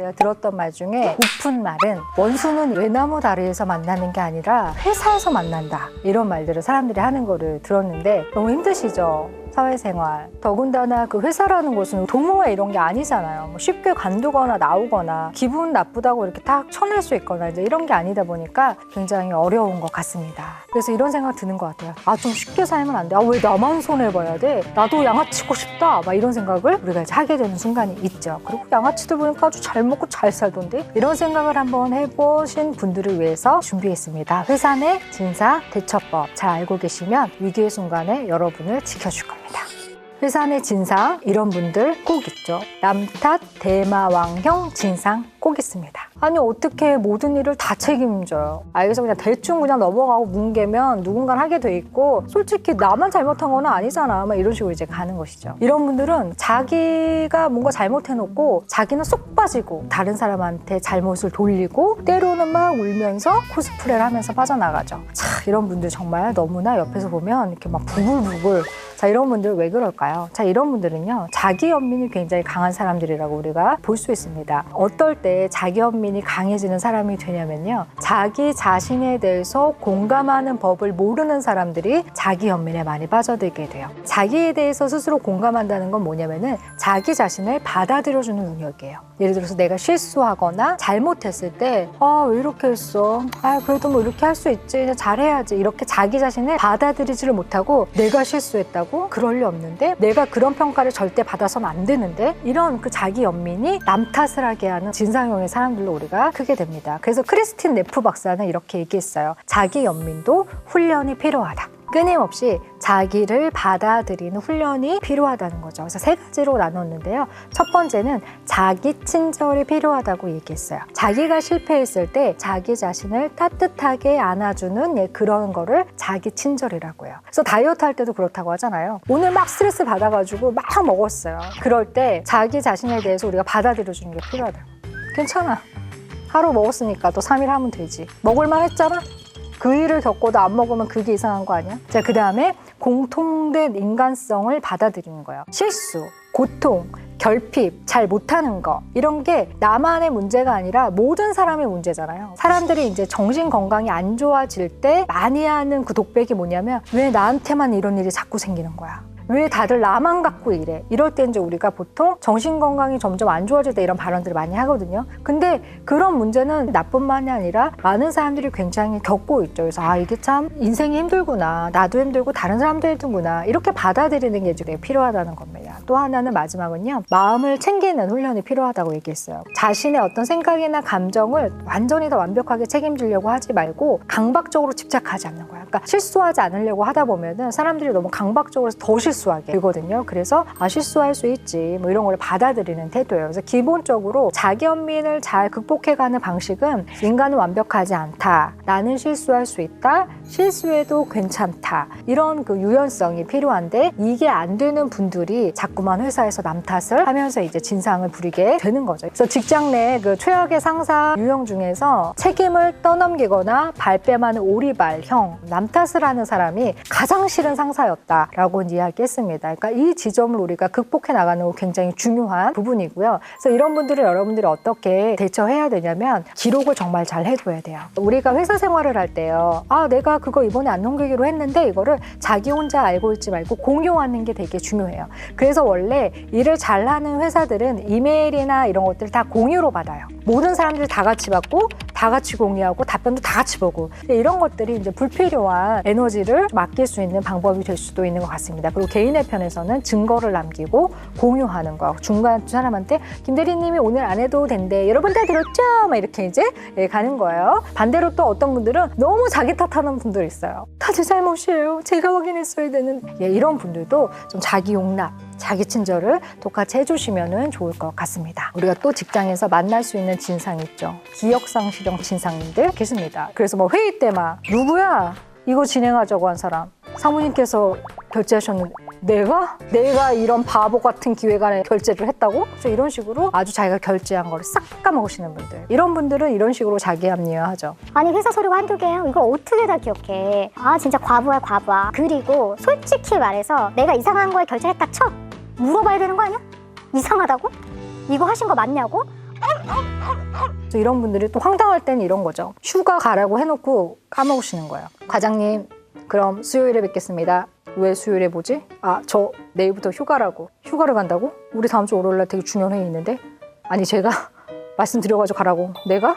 제가 들었던 말 중에 고픈 말은 원수는 외나무 다리에서 만나는 게 아니라 회사에서 만난다, 이런 말들을 사람들이 하는 거를 들었는데 너무 힘드시죠? 사회생활. 더군다나 그 회사라는 곳은 동호회 이런 게 아니잖아요. 뭐 쉽게 관두거나 나오거나 기분 나쁘다고 이렇게 딱 쳐낼 수 있거나 이제 이런 게 아니다 보니까 굉장히 어려운 것 같습니다. 그래서 이런 생각 드는 것 같아요. 아, 좀 쉽게 살면 안 돼. 아, 왜 나만 손해봐야 돼? 나도 양아치고 싶다. 막 이런 생각을 우리가 이제 하게 되는 순간이 있죠. 그리고 양아치들 보니까 아주 잘 먹고 잘 살던데? 이런 생각을 한번 해보신 분들을 위해서 준비했습니다. 회사 내 진상 대처법 잘 알고 계시면 위기의 순간에 여러분을 지켜줄 겁니다. 회사 내 진상, 이런 분들 꼭 있죠. 남 탓, 대마왕형 진상 꼭 있습니다. 아니, 어떻게 모든 일을 다 책임져요? 여기서 그냥 대충 그냥 넘어가고 뭉개면 누군가는 하게 돼 있고, 솔직히 나만 잘못한 건 아니잖아, 막 이런 식으로 이제 가는 것이죠. 이런 분들은 자기가 뭔가 잘못해놓고 자기는 쏙 빠지고 다른 사람한테 잘못을 돌리고 때로는 막 울면서 코스프레를 하면서 빠져나가죠. 자, 이런 분들 정말 너무나 옆에서 보면 이렇게 막 부글부글. 자, 이런 분들 왜 그럴까요? 자, 이런 분들은요, 자기 연민이 굉장히 강한 사람들이라고 우리가 볼 수 있습니다. 어떨 때 자기 연민이 강해지는 사람이 되냐면요, 자기 자신에 대해서 공감하는 법을 모르는 사람들이 자기 연민에 많이 빠져들게 돼요. 자기에 대해서 스스로 공감한다는 건 뭐냐면은 자기 자신을 받아들여주는 능력이에요. 예를 들어서 내가 실수하거나 잘못했을 때 왜 이렇게 했어? 그래도 뭐 이렇게 할 수 있지, 잘해야지, 이렇게 자기 자신을 받아들이지를 못하고 내가 실수했다고? 그럴 리 없는데, 내가 그런 평가를 절대 받아서는 안 되는데, 이런 그 자기 연민이 남 탓을 하게 하는 진상형의 사람들로 우리가 크게 됩니다. 그래서 크리스틴 네프 박사는 이렇게 얘기했어요. 자기 연민도 훈련이 필요하다. 끊임없이 자기를 받아들이는 훈련이 필요하다는 거죠. 그래서 3가지로 나눴는데요. 첫 번째는 자기 친절이 필요하다고 얘기했어요. 자기가 실패했을 때 자기 자신을 따뜻하게 안아주는 그런 거를 자기 친절이라고 해요. 그래서 다이어트 할 때도 그렇다고 하잖아요. 오늘 막 스트레스 받아가지고 막 먹었어요. 그럴 때 자기 자신에 대해서 우리가 받아들여주는 게 필요하다. 괜찮아. 하루 먹었으니까 또 3일 하면 되지. 먹을만 했잖아. 그 일을 겪고도 안 먹으면 그게 이상한 거 아니야? 자, 그 다음에 공통된 인간성을 받아들이는 거예요. 실수, 고통, 결핍, 잘 못하는 거, 이런 게 나만의 문제가 아니라 모든 사람의 문제잖아요. 사람들이 이제 정신 건강이 안 좋아질 때 많이 하는 그 독백이 뭐냐면, 왜 나한테만 이런 일이 자꾸 생기는 거야? 왜 다들 나만 갖고 이래? 이럴 때 이제 우리가 보통 정신건강이 점점 안 좋아질 때 이런 발언들을 많이 하거든요. 근데 그런 문제는 나뿐만이 아니라 많은 사람들이 굉장히 겪고 있죠. 그래서 이게 참 인생이 힘들구나, 나도 힘들고 다른 사람도 힘들구나, 이렇게 받아들이는 게 되게 필요하다는 겁니다. 또 하나는 마지막은요, 마음을 챙기는 훈련이 필요하다고 얘기했어요. 자신의 어떤 생각이나 감정을 완전히 다 완벽하게 책임지려고 하지 말고 강박적으로 집착하지 않는 거야. 그러니까 실수하지 않으려고 하다 보면은 사람들이 너무 강박적으로 더 실수하게 되거든요. 그래서 실수할 수 있지, 뭐 이런 걸 받아들이는 태도예요. 그래서 기본적으로 자기 연민을 잘 극복해가는 방식은, 인간은 완벽하지 않다, 나는 실수할 수 있다, 실수해도 괜찮다, 이런 그 유연성이 필요한데, 이게 안 되는 분들이 자꾸만 회사에서 남 탓을 하면서 이제 진상을 부리게 되는 거죠. 그래서 직장 내 그 최악의 상사 유형 중에서 책임을 떠넘기거나 발뺌하는 오리발형, 남 탓을 하는 사람이 가장 싫은 상사였다라고 이야기했습니다. 그러니까 이 지점을 우리가 극복해 나가는 거 굉장히 중요한 부분이고요. 그래서 이런 분들을 여러분들이 어떻게 대처해야 되냐면, 기록을 정말 잘 해둬야 돼요. 우리가 회사 생활을 할 때요, 내가 그거 이번에 안 넘기기로 했는데, 이거를 자기 혼자 알고 있지 말고 공유하는 게 되게 중요해요. 그래서 원래 일을 잘하는 회사들은 이메일이나 이런 것들을 다 공유로 받아요. 모든 사람들이 다 같이 받고 다 같이 공유하고 답변도 다 같이 보고, 이런 것들이 이제 불필요한 에너지를 맡길 수 있는 방법이 될 수도 있는 것 같습니다. 그리고 개인의 편에서는 증거를 남기고 공유하는 거, 중간 사람한테 김 대리님이 오늘 안 해도 된대, 여러분 다 들었죠? 막 이렇게 이제 가는 거예요. 반대로 또 어떤 분들은 너무 자기 탓하는 분들 있어요. 다 제 잘못이에요, 제가 확인했어야 되는, 이런 분들도 좀 자기 용납, 자기 친절을 똑같이 해주시면 좋을 것 같습니다. 우리가 또 직장에서 만날 수 있는 진상이 있죠. 기억상실형 진상님들 계십니다. 그래서 뭐 회의 때 막, 누구야? 이거 진행하자고 한 사람. 사모님께서 결제하셨는데, 내가 이런 바보 같은 기획안에 결제를 했다고? 그래서 이런 식으로 아주 자기가 결제한 거를 싹 까먹으시는 분들, 이런 분들은 이런 식으로 자기 합리화하죠. 아니, 회사 서류가 한두 개예요? 이걸 어떻게 다 기억해? 진짜 과부야, 과부야. 그리고 솔직히 말해서 내가 이상한 거에 결제했다 쳐? 물어봐야 되는 거 아니야? 이상하다고? 이거 하신 거 맞냐고? 이런 분들이 또 황당할 때는 이런 거죠. 휴가 가라고 해놓고 까먹으시는 거예요. 과장님, 그럼 수요일에 뵙겠습니다. 왜 수요일에 보지? 아, 저 내일부터 휴가라고. 휴가를 간다고? 우리 다음 주 월요일날 되게 중요한 회의 있는데? 아니, 제가 말씀드려가지고 가라고. 내가?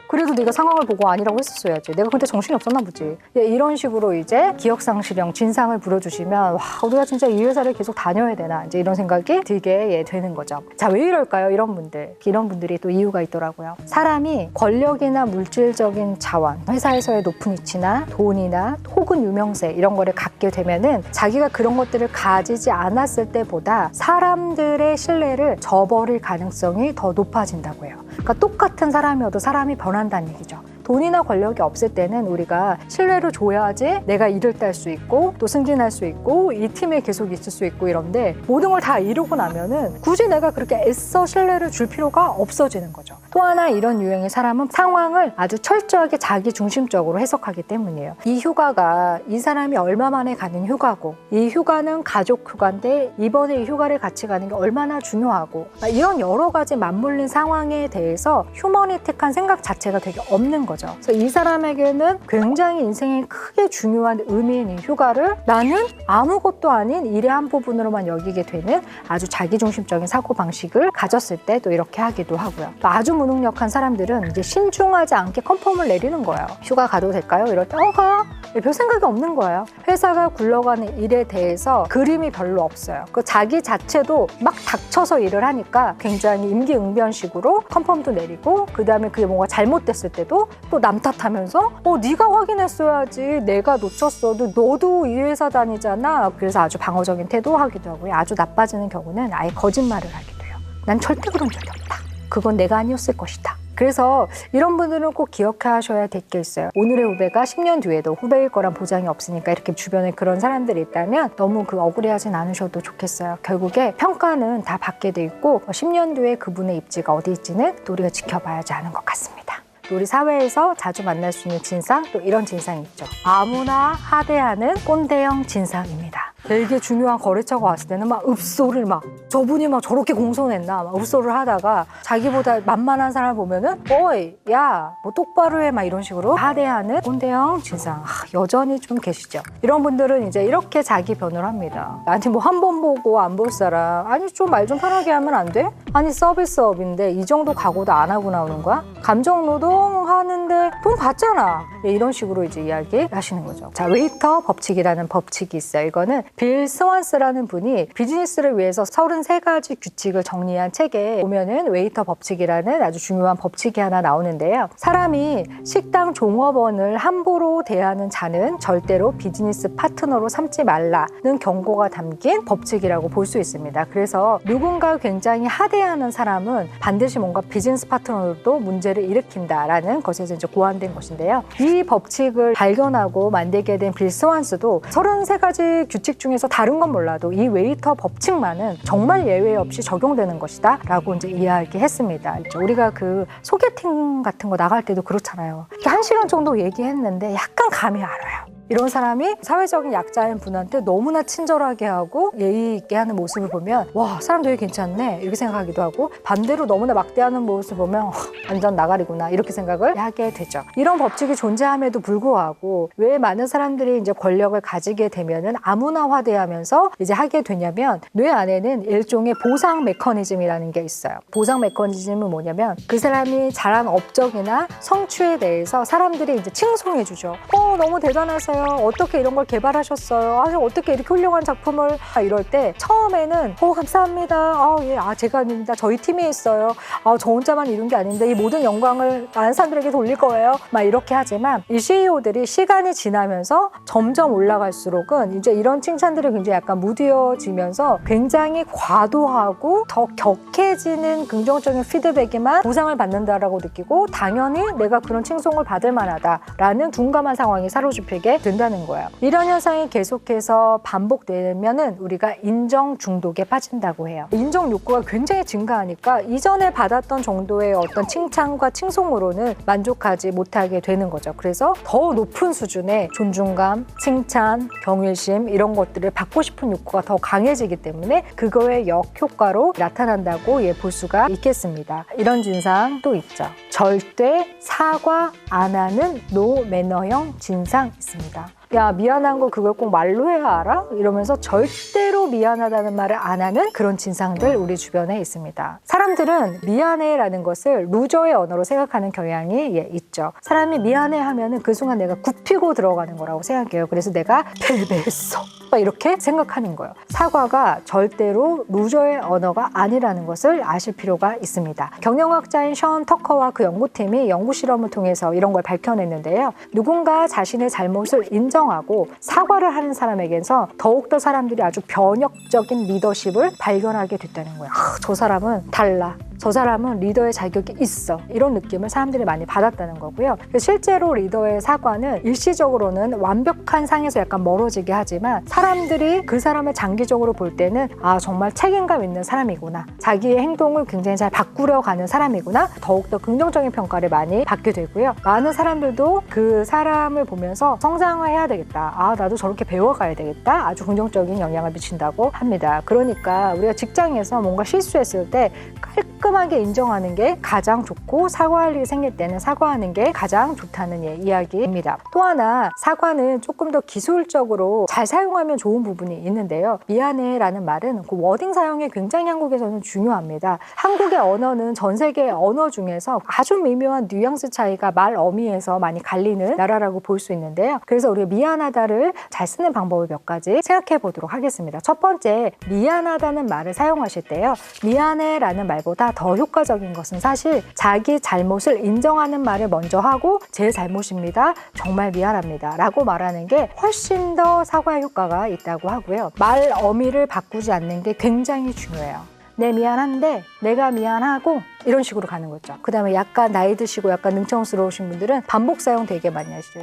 그래도 네가 상황을 보고 아니라고 했었어야지. 내가 그때 정신이 없었나 보지. 이런 식으로 이제 기억상실형 진상을 부려주시면 와, 우리가 진짜 이 회사를 계속 다녀야 되나 이제 이런 생각이 들게 되는 거죠. 자, 왜 이럴까요? 이런 분들이 또 이유가 있더라고요. 사람이 권력이나 물질적인 자원, 회사에서의 높은 위치나 돈이나 혹은 유명세 이런 거를 갖게 되면은 자기가 그런 것들을 가지지 않았을 때보다 사람들의 신뢰를 저버릴 가능성이 더 높아진다고 해요. 그러니까 똑같은 사람이어도 사람이 변한다는 얘기죠. 돈이나 권력이 없을 때는 우리가 신뢰를 줘야지 내가 일을 딸 수 있고 또 승진할 수 있고 이 팀에 계속 있을 수 있고 이런데 모든 걸 다 이루고 나면은 굳이 내가 그렇게 애써 신뢰를 줄 필요가 없어지는 거죠. 또 하나 이런 유형의 사람은 상황을 아주 철저하게 자기 중심적으로 해석하기 때문이에요. 이 휴가가 이 사람이 얼마 만에 가는 휴가고 이 휴가는 가족 휴가인데 이번에 이 휴가를 같이 가는 게 얼마나 중요하고 이런 여러 가지 맞물린 상황에 대해서 휴머니틱한 생각 자체가 되게 없는 거죠. 그래서 이 사람에게는 굉장히 인생에 크게 중요한 의미인 이 휴가를 나는 아무것도 아닌 일의 한 부분으로만 여기게 되는 아주 자기중심적인 사고방식을 가졌을 때 또 이렇게 하기도 하고요. 또 아주 무능력한 사람들은 이제 신중하지 않게 컨펌을 내리는 거예요. 휴가 가도 될까요? 이럴 때 가. 별 생각이 없는 거예요. 회사가 굴러가는 일에 대해서 그림이 별로 없어요. 그 자기 자체도 막 닥쳐서 일을 하니까 굉장히 임기응변식으로 컨펌도 내리고 그 다음에 그게 뭔가 잘못됐을 때도 또 남 탓하면서 네가 확인했어야지 내가 놓쳤어 너도 이 회사 다니잖아. 그래서 아주 방어적인 태도하기도 하고요. 아주 나빠지는 경우는 아예 거짓말을 하기도 해요. 난 절대 그런 적이 없다. 그건 내가 아니었을 것이다. 그래서 이런 분들은 꼭 기억하셔야 될 게 있어요. 오늘의 후배가 10년 뒤에도 후배일 거란 보장이 없으니까 이렇게 주변에 그런 사람들이 있다면 너무 억울해하진 않으셔도 좋겠어요. 결국에 평가는 다 받게 돼 있고 10년 뒤에 그분의 입지가 어디 있지는 또 우리가 지켜봐야지 하는 것 같습니다. 우리 사회에서 자주 만날 수 있는 진상, 또 이런 진상이 있죠. 아무나 하대하는 꼰대형 진상입니다. 되게 중요한 거래처가 왔을 때는 막 읍소를 저분이 저렇게 공손했나 읍소를 하다가 자기보다 만만한 사람을 보면은 어이 야 뭐 똑바로 해 이런 식으로 하대하는 꼰대형 진상 여전히 좀 계시죠. 이런 분들은 이제 이렇게 자기 변호를 합니다. 아니 한 번 보고 안 볼 사람 아니 좀 말 좀 편하게 하면 안 돼? 아니 서비스업인데 이 정도 각오도 안 하고 나오는 거야? 감정노동 하는데 돈 받잖아. 이런 식으로 이제 이야기 하시는 거죠. 자, 웨이터 법칙이라는 법칙이 있어요. 이거는 빌 스완스라는 분이 비즈니스를 위해서 33가지 규칙을 정리한 책에 보면은 웨이터 법칙이라는 아주 중요한 법칙이 하나 나오는데요. 사람이 식당 종업원을 함부로 대하는 자는 절대로 비즈니스 파트너로 삼지 말라는 경고가 담긴 법칙이라고 볼 수 있습니다. 그래서 누군가 굉장히 하대하는 사람은 반드시 뭔가 비즈니스 파트너로도 문제를 일으킨다라는 것에서 이제 고안된 것인데요. 이 법칙을 발견하고 만들게 된 빌 스완스도 33가지 규칙 중에서 다른 건 몰라도 이 웨이터 법칙만은 정말 예외 없이 적용되는 것이다 라고 이제 이야기했습니다. 우리가 그 소개팅 같은 거 나갈 때도 그렇잖아요. 1시간 정도 얘기했는데 약간 감이 알아요. 이런 사람이 사회적인 약자인 분한테 너무나 친절하게 하고 예의 있게 하는 모습을 보면 와 사람 되게 괜찮네 이렇게 생각하기도 하고 반대로 너무나 막대하는 모습을 보면 완전 나가리구나 이렇게 생각을 하게 되죠. 이런 법칙이 존재함에도 불구하고 왜 많은 사람들이 이제 권력을 가지게 되면은 아무나 화대하면서 이제 하게 되냐면 뇌 안에는 일종의 보상 메커니즘이라는 게 있어요. 보상 메커니즘은 뭐냐면 그 사람이 잘한 업적이나 성취에 대해서 사람들이 이제 칭송해 주죠. 너무 대단하세요. 어떻게 이런 걸 개발하셨어요? 어떻게 이렇게 훌륭한 작품을 이럴 때 처음에는 감사합니다. 제가 아닙니다. 저희 팀이 있어요. 저 혼자만 이룬 게 아닌데 이 모든 영광을 많은 사람들에게 돌릴 거예요. 이렇게 하지만 이 CEO들이 시간이 지나면서 점점 올라갈수록은 이제 이런 칭찬들이 굉장히 약간 무뎌지면서 굉장히 과도하고 더 격해지는 긍정적인 피드백에만 보상을 받는다라고 느끼고 당연히 내가 그런 칭송을 받을 만하다라는 둔감한 상황이 사로잡히게 된다는 거예요. 이런 현상이 계속해서 반복되면은 우리가 인정 중독에 빠진다고 해요. 인정 욕구가 굉장히 증가하니까 이전에 받았던 정도의 어떤 칭찬과 칭송으로는 만족하지 못하게 되는 거죠. 그래서 더 높은 수준의 존중감, 칭찬, 경외심 이런 것들을 받고 싶은 욕구가 더 강해지기 때문에 그거의 역효과로 나타난다고 볼 수가 있겠습니다. 이런 진상 또 있죠. 절대 사과 안 하는 노 매너형 진상 있습니다. 야, 미안한 거 그걸 꼭 말로 해야 알아? 이러면서 절대로 미안하다는 말을 안 하는 그런 진상들 우리 주변에 있습니다. 사람들은 미안해라는 것을 루저의 언어로 생각하는 경향이 있죠. 사람이 미안해 하면은 그 순간 내가 굽히고 들어가는 거라고 생각해요. 그래서 내가 패배했어 이렇게 생각하는 거예요. 사과가 절대로 루저의 언어가 아니라는 것을 아실 필요가 있습니다. 경영학자인 션 터커와 그 연구팀이 연구 실험을 통해서 이런 걸 밝혀냈는데요. 누군가 자신의 잘못을 인정하고 사과를 하는 사람에게서 더욱더 사람들이 아주 변혁적인 리더십을 발견하게 됐다는 거예요. 저 사람은 달라. 저 사람은 리더의 자격이 있어. 이런 느낌을 사람들이 많이 받았다는 거고요. 실제로 리더의 사과는 일시적으로는 완벽한 상에서 약간 멀어지게 하지만 사람들이 그 사람을 장기적으로 볼 때는 정말 책임감 있는 사람이구나. 자기의 행동을 굉장히 잘 바꾸려 가는 사람이구나. 더욱더 긍정적인 평가를 많이 받게 되고요. 많은 사람들도 그 사람을 보면서 성장해야 되겠다. 나도 저렇게 배워가야 되겠다. 아주 긍정적인 영향을 미친다고 합니다. 그러니까 우리가 직장에서 뭔가 실수했을 때 깔끔하게 인정하는 게 가장 좋고 사과할 일이 생길 때는 사과하는 게 가장 좋다는 이야기입니다. 또 하나 사과는 조금 더 기술적으로 잘 사용하면 좋은 부분이 있는데요. 미안해 라는 말은 그 워딩 사용이 굉장히 한국에서는 중요합니다. 한국의 언어는 전 세계 언어 중에서 아주 미묘한 뉘앙스 차이가 말 어미에서 많이 갈리는 나라라고 볼 수 있는데요. 그래서 우리가 미안하다를 잘 쓰는 방법을 몇 가지 생각해 보도록 하겠습니다. 첫 번째, 미안하다는 말을 사용하실 때요. 미안해 라는 말보다 더 효과적인 것은 사실 자기 잘못을 인정하는 말을 먼저 하고 제 잘못입니다. 정말 미안합니다. 라고 말하는 게 훨씬 더 사과의 효과가 있다고 하고요. 말 어미를 바꾸지 않는 게 굉장히 중요해요. 네, 미안한데 내가 미안하고 이런 식으로 가는 거죠. 그 다음에 약간 나이 드시고 약간 능청스러우신 분들은 반복 사용 되게 많이 하시죠.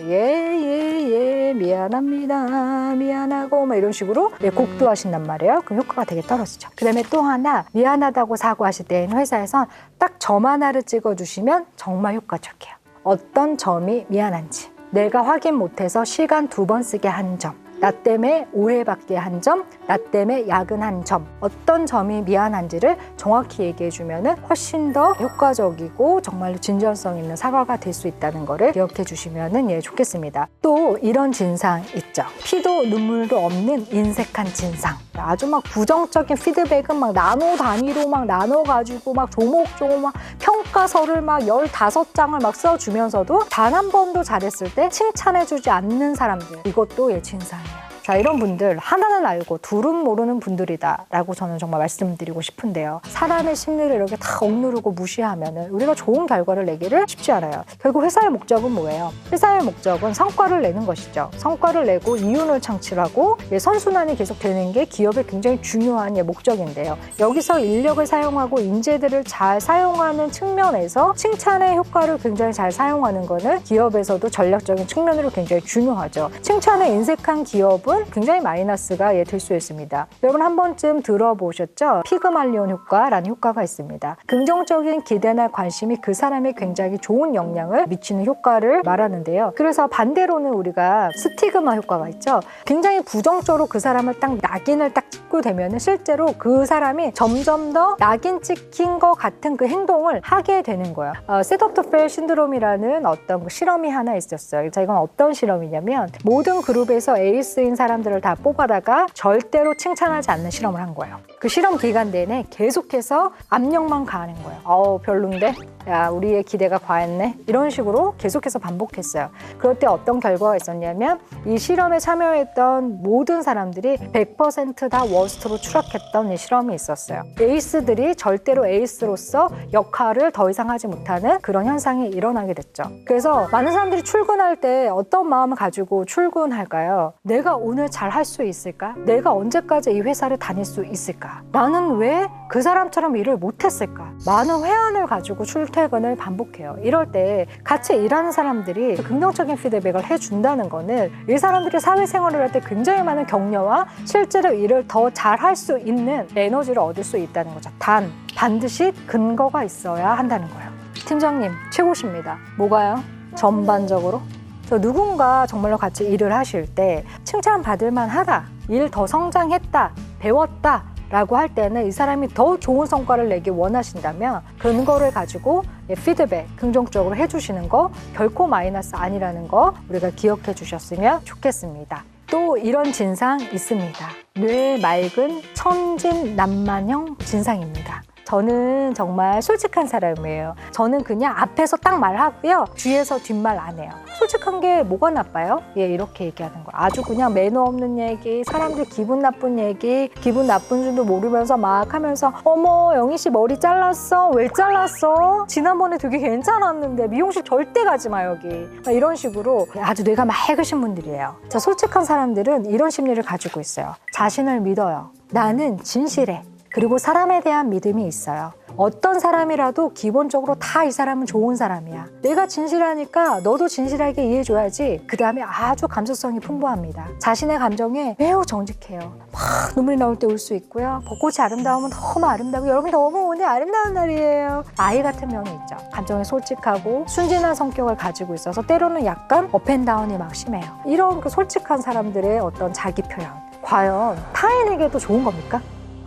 미안합니다. 미안하고 막 이런 식으로 곡도 하신단 말이에요. 그럼 효과가 되게 떨어지죠. 그 다음에 또 하나 미안하다고 사과하실 때는 회사에선 딱 점 하나를 찍어주시면 정말 효과적이에요. 어떤 점이 미안한지 내가 확인 못해서 시간 2번 쓰게 한 점, 나 때문에 오해받게 한 점, 나 때문에 야근한 점, 어떤 점이 미안한지를 정확히 얘기해주면 훨씬 더 효과적이고 정말로 진정성 있는 사과가 될 수 있다는 거를 기억해 주시면 좋겠습니다. 또 이런 진상 있죠. 피도 눈물도 없는 인색한 진상. 아주 막 부정적인 피드백은 막 나노 단위로 막 나눠가지고 막 조목조목 막 평가서를 막 15장을 막 써주면서도 단 한 번도 잘했을 때 칭찬해주지 않는 사람들. 이것도 진상이에요. 자, 이런 분들 하나는 알고 둘은 모르는 분들이다 라고 저는 정말 말씀드리고 싶은데요. 사람의 심리를 이렇게 다 억누르고 무시하면 우리가 좋은 결과를 내기를 쉽지 않아요. 결국 회사의 목적은 뭐예요? 회사의 목적은 성과를 내는 것이죠. 성과를 내고 이윤을 창출하고 선순환이 계속 되는 게 기업의 굉장히 중요한 목적인데요. 여기서 인력을 사용하고 인재들을 잘 사용하는 측면에서 칭찬의 효과를 굉장히 잘 사용하는 거는 기업에서도 전략적인 측면으로 굉장히 중요하죠. 칭찬에 인색한 기업은 굉장히 마이너스가 될 수 있습니다. 여러분 한 번쯤 들어보셨죠? 피그말리온 효과라는 효과가 있습니다. 긍정적인 기대나 관심이 그 사람에 굉장히 좋은 영향을 미치는 효과를 말하는데요. 그래서 반대로는 우리가 스티그마 효과가 있죠. 굉장히 부정적으로 그 사람을 딱 낙인을 딱 찍고 되면 실제로 그 사람이 점점 더 낙인 찍힌 것 같은 그 행동을 하게 되는 거예요. 셋업 투 페일 신드롬이라는 어떤 실험이 하나 있었어요. 자, 이건 어떤 실험이냐면 모든 그룹에서 에이스인 사람들을 다 뽑아다가 절대로 칭찬하지 않는 실험을 한 거예요. 그 실험 기간 내내 계속해서 압력만 가하는 거예요. 별론데? 야, 우리의 기대가 과했네? 이런 식으로 계속해서 반복했어요. 그럴 때 어떤 결과가 있었냐면 이 실험에 참여했던 모든 사람들이 100% 다 워스트로 추락했던 이 실험이 있었어요. 에이스들이 절대로 에이스로서 역할을 더 이상 하지 못하는 그런 현상이 일어나게 됐죠. 그래서 많은 사람들이 출근할 때 어떤 마음을 가지고 출근할까요? 내가 오늘 잘 할 수 있을까? 내가 언제까지 이 회사를 다닐 수 있을까? 나는 왜 그 사람처럼 일을 못했을까? 많은 회한을 가지고 출퇴근을 반복해요. 이럴 때 같이 일하는 사람들이 긍정적인 피드백을 해준다는 거는 이 사람들이 사회생활을 할 때 굉장히 많은 격려와 실제로 일을 더 잘 할 수 있는 에너지를 얻을 수 있다는 거죠. 단, 반드시 근거가 있어야 한다는 거예요. 팀장님, 최고십니다. 뭐가요? 전반적으로? 저 누군가 정말로 같이 일을 하실 때 칭찬받을 만하다, 일 더 성장했다, 배웠다 라고 할 때는 이 사람이 더 좋은 성과를 내기 원하신다면 근거를 가지고 피드백 긍정적으로 해주시는 거 결코 마이너스 아니라는 거 우리가 기억해 주셨으면 좋겠습니다. 또 이런 진상 있습니다. 뇌 맑은 천진난만형 진상입니다. 저는 정말 솔직한 사람이에요. 저는 그냥 앞에서 딱 말하고요. 뒤에서 뒷말 안 해요. 솔직한 게 뭐가 나빠요? 예, 이렇게 얘기하는 거예요. 아주 그냥 매너 없는 얘기, 사람들 기분 나쁜 얘기, 기분 나쁜 줄도 모르면서 막 하면서 어머, 영희 씨 머리 잘랐어? 왜 잘랐어? 지난번에 되게 괜찮았는데 미용실 절대 가지 마, 여기. 이런 식으로 아주 뇌가 맑으신 분들이에요. 자, 솔직한 사람들은 이런 심리를 가지고 있어요. 자신을 믿어요. 나는 진실해. 그리고 사람에 대한 믿음이 있어요. 어떤 사람이라도 기본적으로 다 이 사람은 좋은 사람이야. 내가 진실하니까 너도 진실하게 이해해줘야지. 그 다음에 아주 감수성이 풍부합니다. 자신의 감정에 매우 정직해요. 막 눈물이 나올 때 울 수 있고요. 벚꽃이 아름다우면 너무 아름다우고 여러분 너무 오늘 아름다운 날이에요. 아이 같은 명이 있죠. 감정에 솔직하고 순진한 성격을 가지고 있어서 때로는 약간 업앤다운이 막 심해요. 이런 그 솔직한 사람들의 어떤 자기 표현. 과연 타인에게도 좋은 겁니까?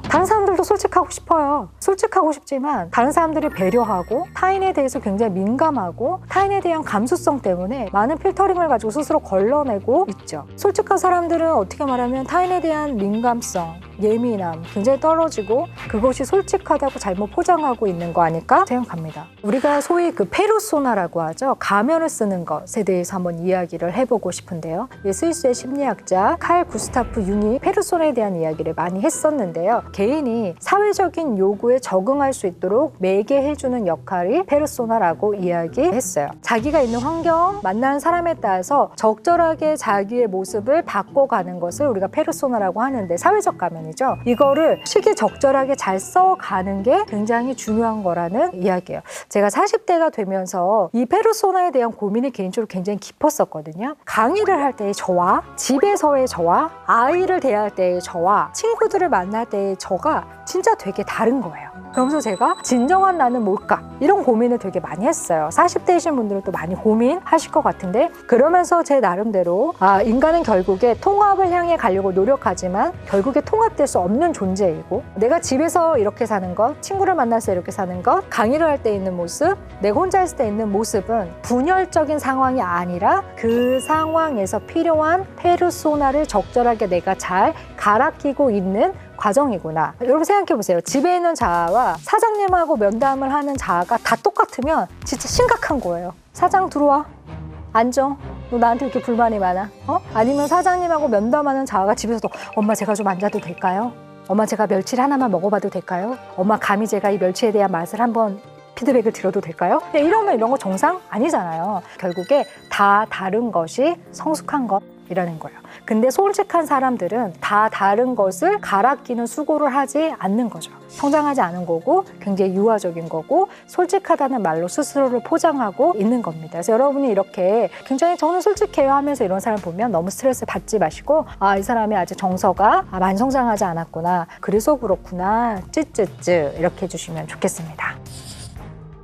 다른 사람들도 솔직하고 싶어요. 솔직하고 싶지만 다른 사람들이 배려하고 타인에 대해서 굉장히 민감하고 타인에 대한 감수성 때문에 많은 필터링을 가지고 스스로 걸러내고 있죠. 솔직한 사람들은 어떻게 말하면 타인에 대한 민감성, 예민함 굉장히 떨어지고 그것이 솔직하다고 잘못 포장하고 있는 거 아닐까 생각합니다. 우리가 소위 그 페르소나라고 하죠. 가면을 쓰는 것에 대해서 한번 이야기를 해보고 싶은데요. 스위스의 심리학자 칼 구스타프 융이 페르소나에 대한 이야기를 많이 했었는데요. 개인이 사회적인 요구에 적응할 수 있도록 매개해주는 역할이 페르소나라고 이야기했어요. 자기가 있는 환경, 만나는 사람에 따라서 적절하게 자기의 모습을 바꿔가는 것을 우리가 페르소나라고 하는데 사회적 가면이죠. 이거를 시기적절하게 잘 써가는 게 굉장히 중요한 거라는 이야기예요. 제가 40대가 되면서 이 페르소나에 대한 고민이 개인적으로 굉장히 깊었었거든요. 강의를 할 때의 저와 집에서의 저와 아이를 대할 때의 저와 친구들을 만날 때의 저가 진짜 되게 다른 거예요. 그러면서 제가 진정한 나는 뭘까? 이런 고민을 되게 많이 했어요. 40대이신 분들은 또 많이 고민하실 것 같은데 그러면서 제 나름대로 인간은 결국에 통합을 향해 가려고 노력하지만 결국에 통합될 수 없는 존재이고 내가 집에서 이렇게 사는 것, 친구를 만나서 이렇게 사는 것, 강의를 할 때 있는 모습, 내가 혼자 있을 때 있는 모습은 분열적인 상황이 아니라 그 상황에서 필요한 페르소나를 적절하게 내가 잘 갈아 끼고 있는 과정이구나. 여러분 생각해 보세요. 집에 있는 자아와 사장님하고 면담을 하는 자아가 다 똑같으면 진짜 심각한 거예요. 사장 들어와. 앉아. 너 나한테 이렇게 불만이 많아? 아니면 사장님하고 면담하는 자아가 집에서도 엄마 제가 좀 앉아도 될까요? 엄마 제가 멸치를 하나만 먹어봐도 될까요? 엄마 감히 제가 이 멸치에 대한 맛을 한번 피드백을 드려도 될까요? 이러면 이런 거 정상 아니잖아요. 결국에 다 다른 것이 성숙한 것이라는 거예요. 근데 솔직한 사람들은 다 다른 것을 갈아 끼는 수고를 하지 않는 거죠. 성장하지 않은 거고 굉장히 유아적인 거고 솔직하다는 말로 스스로를 포장하고 있는 겁니다. 그래서 여러분이 이렇게 굉장히 저는 솔직해요 하면서 이런 사람 보면 너무 스트레스 받지 마시고 이 사람이 아직 정서가 많이 성장하지 않았구나. 그래서 그렇구나. 쯔쯔쯔 이렇게 해주시면 좋겠습니다.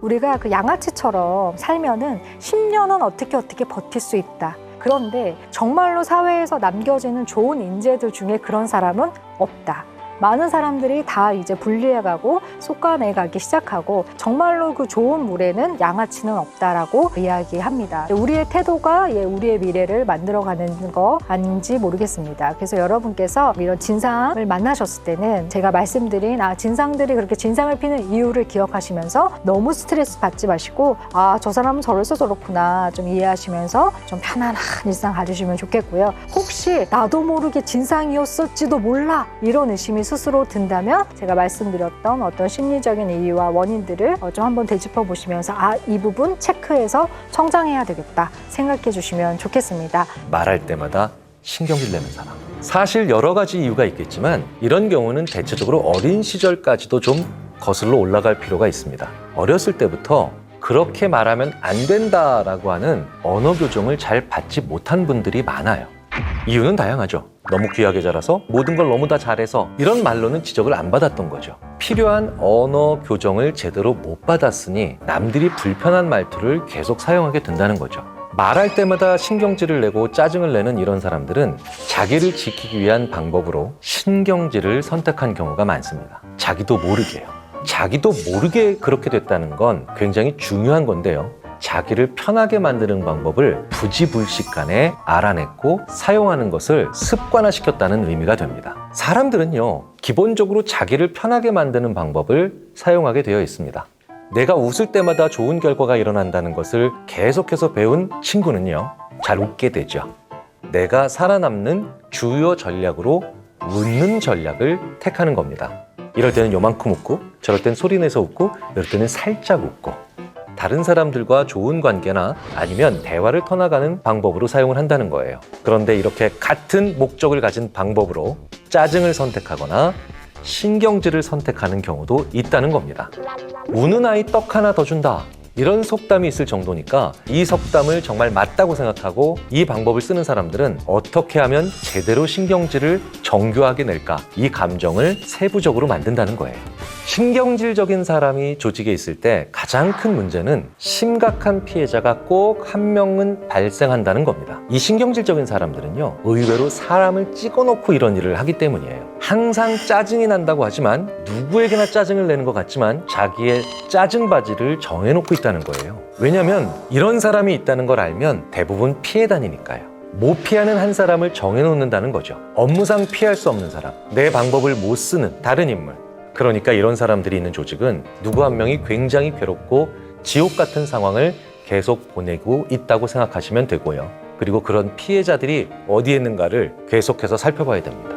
우리가 그 양아치처럼 살면은 10년은 어떻게 버틸 수 있다. 그런데 정말로 사회에서 남겨지는 좋은 인재들 중에 그런 사람은 없다. 많은 사람들이 다 이제 분리해가고 솎아내가기 시작하고 정말로 그 좋은 물에는 양아치는 없다라고 이야기합니다. 우리의 태도가 우리의 미래를 만들어가는 거 아닌지 모르겠습니다. 그래서 여러분께서 이런 진상을 만나셨을 때는 제가 말씀드린 진상들이 그렇게 진상을 피는 이유를 기억하시면서 너무 스트레스 받지 마시고 저 사람은 저래서 저렇구나 좀 이해하시면서 좀 편안한 일상 가지시면 좋겠고요. 혹시 나도 모르게 진상이었을지도 몰라 이런 의심이 스스로 든다면 제가 말씀드렸던 어떤 심리적인 이유와 원인들을 좀 한번 되짚어 보시면서 이 부분 체크해서 성장해야 되겠다 생각해 주시면 좋겠습니다. 말할 때마다 신경질 내는 사람, 사실 여러 가지 이유가 있겠지만 이런 경우는 대체적으로 어린 시절까지도 좀 거슬러 올라갈 필요가 있습니다. 어렸을 때부터 그렇게 말하면 안 된다라고 하는 언어 교정을 잘 받지 못한 분들이 많아요. 이유는 다양하죠. 너무 귀하게 자라서 모든 걸 너무 다 잘해서 이런 말로는 지적을 안 받았던 거죠. 필요한 언어 교정을 제대로 못 받았으니 남들이 불편한 말투를 계속 사용하게 된다는 거죠. 말할 때마다 신경질을 내고 짜증을 내는 이런 사람들은 자기를 지키기 위한 방법으로 신경질을 선택한 경우가 많습니다. 자기도 모르게요. 자기도 모르게 그렇게 됐다는 건 굉장히 중요한 건데요. 자기를 편하게 만드는 방법을 부지불식간에 알아냈고 사용하는 것을 습관화시켰다는 의미가 됩니다. 사람들은요, 기본적으로 자기를 편하게 만드는 방법을 사용하게 되어 있습니다. 내가 웃을 때마다 좋은 결과가 일어난다는 것을 계속해서 배운 친구는요, 잘 웃게 되죠. 내가 살아남는 주요 전략으로 웃는 전략을 택하는 겁니다. 이럴 때는 요만큼 웃고, 저럴 땐 소리내서 웃고, 이럴 때는 살짝 웃고, 다른 사람들과 좋은 관계나 아니면 대화를 터나가는 방법으로 사용을 한다는 거예요. 그런데 이렇게 같은 목적을 가진 방법으로 짜증을 선택하거나 신경질을 선택하는 경우도 있다는 겁니다. 우는 아이 떡 하나 더 준다, 이런 속담이 있을 정도니까 이 속담을 정말 맞다고 생각하고 이 방법을 쓰는 사람들은 어떻게 하면 제대로 신경질을 정교하게 낼까, 이 감정을 세부적으로 만든다는 거예요. 신경질적인 사람이 조직에 있을 때 가장 큰 문제는 심각한 피해자가 꼭 한 명은 발생한다는 겁니다. 이 신경질적인 사람들은요, 의외로 사람을 찍어놓고 이런 일을 하기 때문이에요. 항상 짜증이 난다고 하지만 누구에게나 짜증을 내는 것 같지만 자기의 짜증 바지를 정해놓고 있다는 거예요. 왜냐하면 이런 사람이 있다는 걸 알면 대부분 피해 다니니까요. 못 피하는 한 사람을 정해놓는다는 거죠. 업무상 피할 수 없는 사람, 내 방법을 못 쓰는 다른 인물. 그러니까 이런 사람들이 있는 조직은 누구 한 명이 굉장히 괴롭고 지옥 같은 상황을 계속 보내고 있다고 생각하시면 되고요. 그리고 그런 피해자들이 어디에 있는가를 계속해서 살펴봐야 됩니다.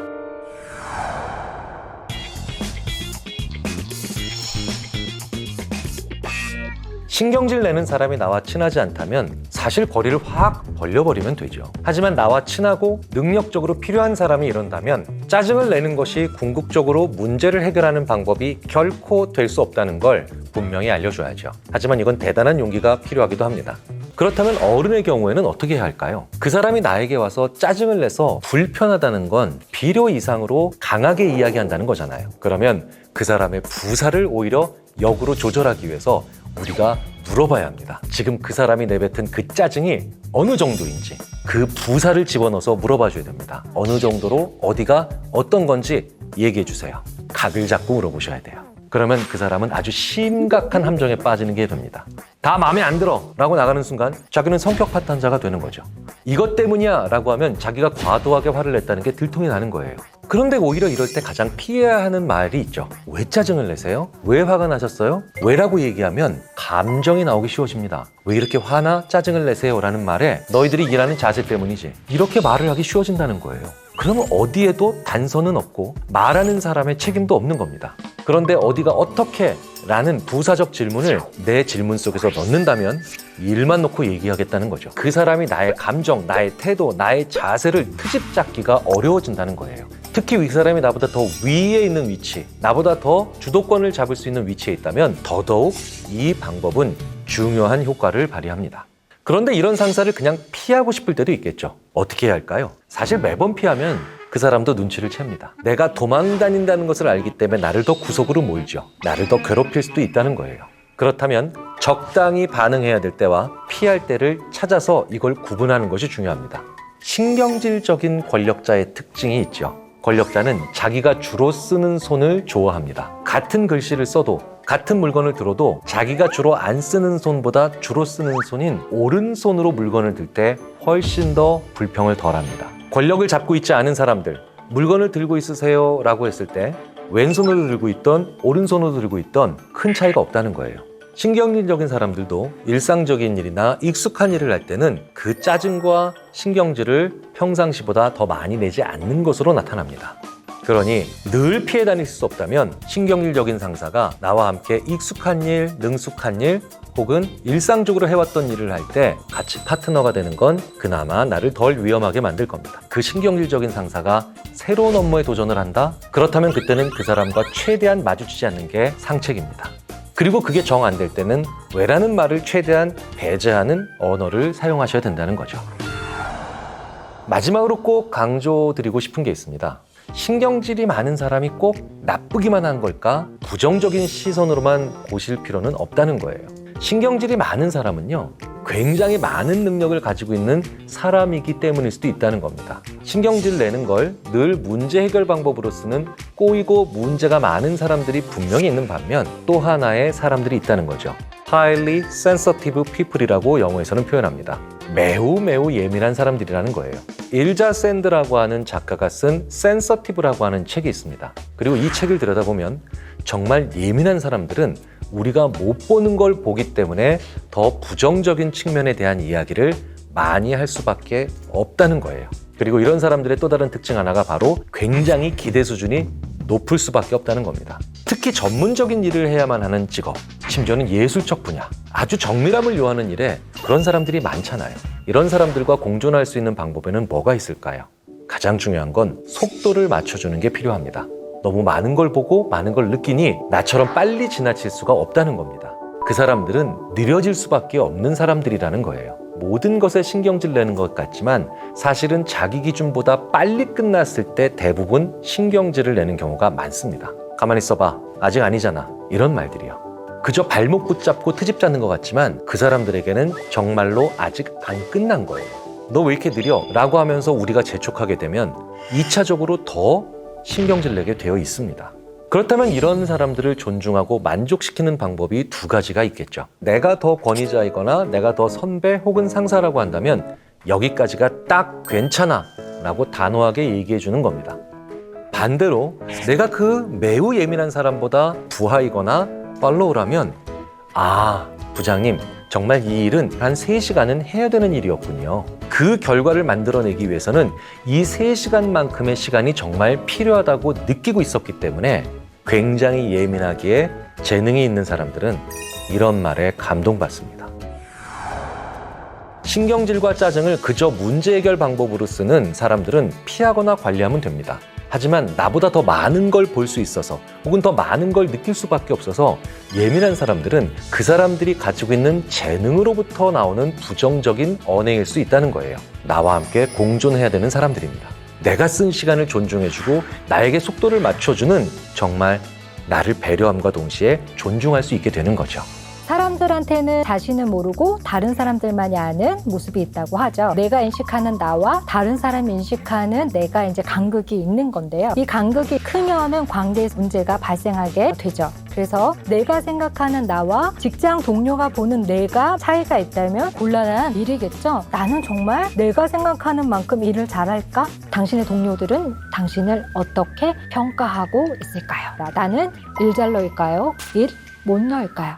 신경질 내는 사람이 나와 친하지 않다면 사실 거리를 확 벌려버리면 되죠. 하지만 나와 친하고 능력적으로 필요한 사람이 이런다면 짜증을 내는 것이 궁극적으로 문제를 해결하는 방법이 결코 될 수 없다는 걸 분명히 알려줘야죠. 하지만 이건 대단한 용기가 필요하기도 합니다. 그렇다면 어른의 경우에는 어떻게 해야 할까요? 그 사람이 나에게 와서 짜증을 내서 불편하다는 건 필요 이상으로 강하게 이야기한다는 거잖아요. 그러면 그 사람의 부사를 오히려 역으로 조절하기 위해서 우리가 물어봐야 합니다. 지금 그 사람이 내뱉은 그 짜증이 어느 정도인지 그 부사를 집어넣어서 물어봐 줘야 됩니다. 어느 정도로 어디가 어떤 건지 얘기해 주세요. 각을 잡고 물어보셔야 돼요. 그러면 그 사람은 아주 심각한 함정에 빠지는 게 됩니다. 다 마음에 안 들어 라고 나가는 순간 자기는 성격 파탄자가 되는 거죠. 이것 때문이야 라고 하면 자기가 과도하게 화를 냈다는 게 들통이 나는 거예요. 그런데 오히려 이럴 때 가장 피해야 하는 말이 있죠. 왜 짜증을 내세요? 왜 화가 나셨어요? 왜라고 얘기하면 감정이 나오기 쉬워집니다. 왜 이렇게 화나 짜증을 내세요? 라는 말에 너희들이 일하는 자세 때문이지. 이렇게 말을 하기 쉬워진다는 거예요. 그러면 어디에도 단서는 없고 말하는 사람의 책임도 없는 겁니다. 그런데 어디가 어떻게? 라는 부사적 질문을 내 질문 속에서 넣는다면 일만 놓고 얘기하겠다는 거죠. 그 사람이 나의 감정, 나의 태도, 나의 자세를 트집 잡기가 어려워진다는 거예요. 특히 이 사람이 나보다 더 위에 있는 위치, 나보다 더 주도권을 잡을 수 있는 위치에 있다면 더더욱 이 방법은 중요한 효과를 발휘합니다. 그런데 이런 상사를 그냥 피하고 싶을 때도 있겠죠. 어떻게 해야 할까요? 사실 매번 피하면 그 사람도 눈치를 챕니다. 내가 도망 다닌다는 것을 알기 때문에 나를 더 구석으로 몰죠. 나를 더 괴롭힐 수도 있다는 거예요. 그렇다면 적당히 반응해야 될 때와 피할 때를 찾아서 이걸 구분하는 것이 중요합니다. 신경질적인 권력자의 특징이 있죠. 권력자는 자기가 주로 쓰는 손을 좋아합니다. 같은 글씨를 써도 같은 물건을 들어도 자기가 주로 안 쓰는 손보다 주로 쓰는 손인 오른손으로 물건을 들 때 훨씬 더 불평을 덜합니다. 권력을 잡고 있지 않은 사람들, 물건을 들고 있으세요 라고 했을 때 왼손으로 들고 있던 오른손으로 들고 있던 큰 차이가 없다는 거예요. 신경질적인 사람들도 일상적인 일이나 익숙한 일을 할 때는 그 짜증과 신경질을 평상시보다 더 많이 내지 않는 것으로 나타납니다. 그러니 늘 피해 다닐 수 없다면 신경질적인 상사가 나와 함께 익숙한 일, 능숙한 일 혹은 일상적으로 해왔던 일을 할 때 같이 파트너가 되는 건 그나마 나를 덜 위험하게 만들 겁니다. 그 신경질적인 상사가 새로운 업무에 도전을 한다? 그렇다면 그때는 그 사람과 최대한 마주치지 않는 게 상책입니다. 그리고 그게 정 안 될 때는 왜라는 말을 최대한 배제하는 언어를 사용하셔야 된다는 거죠. 마지막으로 꼭 강조드리고 싶은 게 있습니다. 신경질이 많은 사람이 꼭 나쁘기만 한 걸까? 부정적인 시선으로만 보실 필요는 없다는 거예요. 신경질이 많은 사람은요, 굉장히 많은 능력을 가지고 있는 사람이기 때문일 수도 있다는 겁니다. 신경질 내는 걸 늘 문제 해결 방법으로 쓰는 꼬이고 문제가 많은 사람들이 분명히 있는 반면 또 하나의 사람들이 있다는 거죠. Highly sensitive people이라고 영어에서는 표현합니다. 매우 예민한 사람들이라는 거예요. 일자 샌드라고 하는 작가가 쓴 sensitive라고 하는 책이 있습니다. 그리고 이 책을 들여다보면 정말 예민한 사람들은 우리가 못 보는 걸 보기 때문에 더 부정적인 측면에 대한 이야기를 많이 할 수밖에 없다는 거예요. 그리고 이런 사람들의 또 다른 특징 하나가 바로 굉장히 기대 수준이 높을 수밖에 없다는 겁니다. 특히 전문적인 일을 해야만 하는 직업, 심지어는 예술적 분야, 아주 정밀함을 요하는 일에 그런 사람들이 많잖아요. 이런 사람들과 공존할 수 있는 방법에는 뭐가 있을까요? 가장 중요한 건 속도를 맞춰주는 게 필요합니다. 너무 많은 걸 보고 많은 걸 느끼니 나처럼 빨리 지나칠 수가 없다는 겁니다. 그 사람들은 느려질 수밖에 없는 사람들이라는 거예요. 모든 것에 신경질 내는 것 같지만 사실은 자기 기준보다 빨리 끝났을 때 대부분 신경질을 내는 경우가 많습니다. 가만히 있어봐. 아직 아니잖아. 이런 말들이요. 그저 발목 붙잡고 트집 잡는 것 같지만 그 사람들에게는 정말로 아직 안 끝난 거예요. 너 왜 이렇게 느려? 라고 하면서 우리가 재촉하게 되면 2차적으로 더 신경질 내게 되어 있습니다. 그렇다면 이런 사람들을 존중하고 만족시키는 방법이 두 가지가 있겠죠. 내가 더 권위자이거나 내가 더 선배 혹은 상사라고 한다면 여기까지가 딱 괜찮아 라고 단호하게 얘기해 주는 겁니다. 반대로 내가 그 매우 예민한 사람보다 부하이거나 팔로우라면 부장님 정말 이 일은 한 3시간은 해야 되는 일이었군요. 그 결과를 만들어내기 위해서는 이 3시간만큼의 시간이 정말 필요하다고 느끼고 있었기 때문에 굉장히 예민하기에 재능이 있는 사람들은 이런 말에 감동받습니다. 신경질과 짜증을 그저 문제 해결 방법으로 쓰는 사람들은 피하거나 관리하면 됩니다. 하지만 나보다 더 많은 걸 볼 수 있어서 혹은 더 많은 걸 느낄 수밖에 없어서 예민한 사람들은 그 사람들이 가지고 있는 재능으로부터 나오는 부정적인 언행일 수 있다는 거예요. 나와 함께 공존해야 되는 사람들입니다. 내가 쓴 시간을 존중해주고 나에게 속도를 맞춰주는 정말 나를 배려함과 동시에 존중할 수 있게 되는 거죠. 사람들한테는 자신은 모르고 다른 사람들만이 아는 모습이 있다고 하죠. 내가 인식하는 나와 다른 사람이 인식하는 내가 이제 간극이 있는 건데요. 이 간극이 크면은 관계에 문제가 발생하게 되죠. 그래서 내가 생각하는 나와 직장 동료가 보는 내가 차이가 있다면 곤란한 일이겠죠. 나는 정말 내가 생각하는 만큼 일을 잘할까? 당신의 동료들은 당신을 어떻게 평가하고 있을까요? 나는 일 잘 넣을까요? 일 못 넣을까요?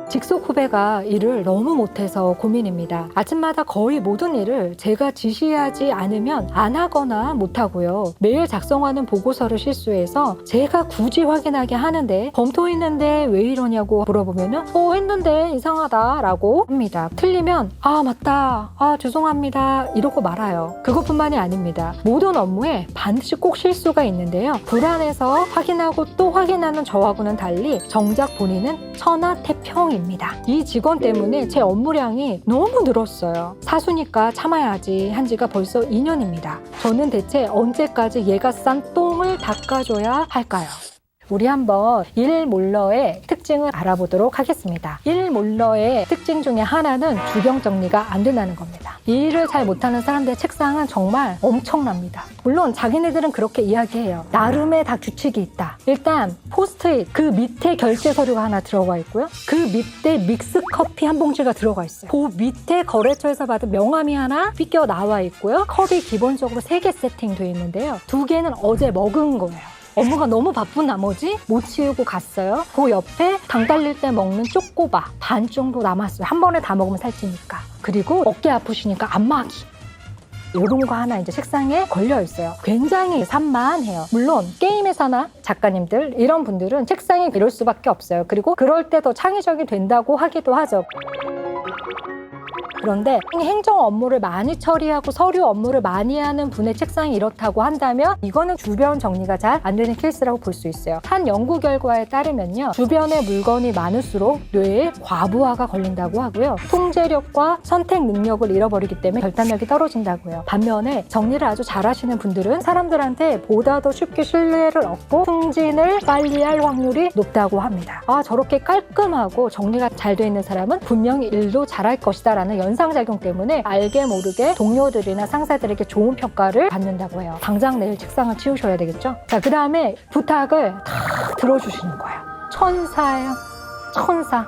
직속 후배가 일을 너무 못해서 고민입니다. 아침마다 거의 모든 일을 제가 지시하지 않으면 안 하거나 못하고요. 매일 작성하는 보고서를 실수해서 제가 굳이 확인하게 하는데 검토했는데 왜 이러냐고 물어보면은 했는데 이상하다 라고 합니다. 틀리면 맞다, 죄송합니다 이러고 말아요. 그것뿐만이 아닙니다. 모든 업무에 반드시 꼭 실수가 있는데요. 불안해서 확인하고 또 확인하는 저하고는 달리 정작 본인은 천하태평입니다. 이 직원 때문에 제 업무량이 너무 늘었어요. 사수니까 참아야지 한 지가 벌써 2년입니다. 저는 대체 언제까지 얘가 싼 똥을 닦아줘야 할까요? 우리 한번 일몰러의 특징을 알아보도록 하겠습니다. 일몰러의 특징 중에 하나는 주경 정리가 안 된다는 겁니다. 이 일을 잘 못하는 사람들의 책상은 정말 엄청납니다. 물론 자기네들은 그렇게 이야기해요. 나름의 다 규칙이 있다. 일단 포스트잇 그 밑에 결제 서류가 하나 들어가 있고요. 그 밑에 믹스커피 한 봉지가 들어가 있어요. 그 밑에 거래처에서 받은 명함이 하나 삐껴 나와 있고요. 컵이 기본적으로 3개 세팅되어 있는데요. 2개는 어제 먹은 거예요. 업무가 너무 바쁜 나머지 못 치우고 갔어요. 그 옆에 당 달릴 때 먹는 쪼꼬바 반 정도 남았어요. 한 번에 다 먹으면 살찌니까. 그리고 어깨 아프시니까 안마기. 이런 거 하나 이제 책상에 걸려 있어요. 굉장히 산만해요. 물론 게임회사나 작가님들 이런 분들은 책상이 이럴 수밖에 없어요. 그리고 그럴 때 더 창의적이 된다고 하기도 하죠. 그런데 행정 업무를 많이 처리하고 서류 업무를 많이 하는 분의 책상이 이렇다고 한다면 이거는 주변 정리가 잘 안 되는 케이스라고 볼 수 있어요. 한 연구 결과에 따르면요. 주변에 물건이 많을수록 뇌에 과부하가 걸린다고 하고요. 통제력과 선택 능력을 잃어버리기 때문에 결단력이 떨어진다고요. 반면에 정리를 아주 잘하시는 분들은 사람들한테 보다 더 쉽게 신뢰를 얻고 승진을 빨리 할 확률이 높다고 합니다. 아, 저렇게 깔끔하고 정리가 잘 돼 있는 사람은 분명히 일도 잘할 것이다 라는 연상작용 때문에 알게 모르게 동료들이나 상사들에게 좋은 평가를 받는다고 해요. 당장 내일 책상을 치우셔야 되겠죠? 자, 그 다음에 부탁을 다 들어주시는 거예요. 천사예요. 천사.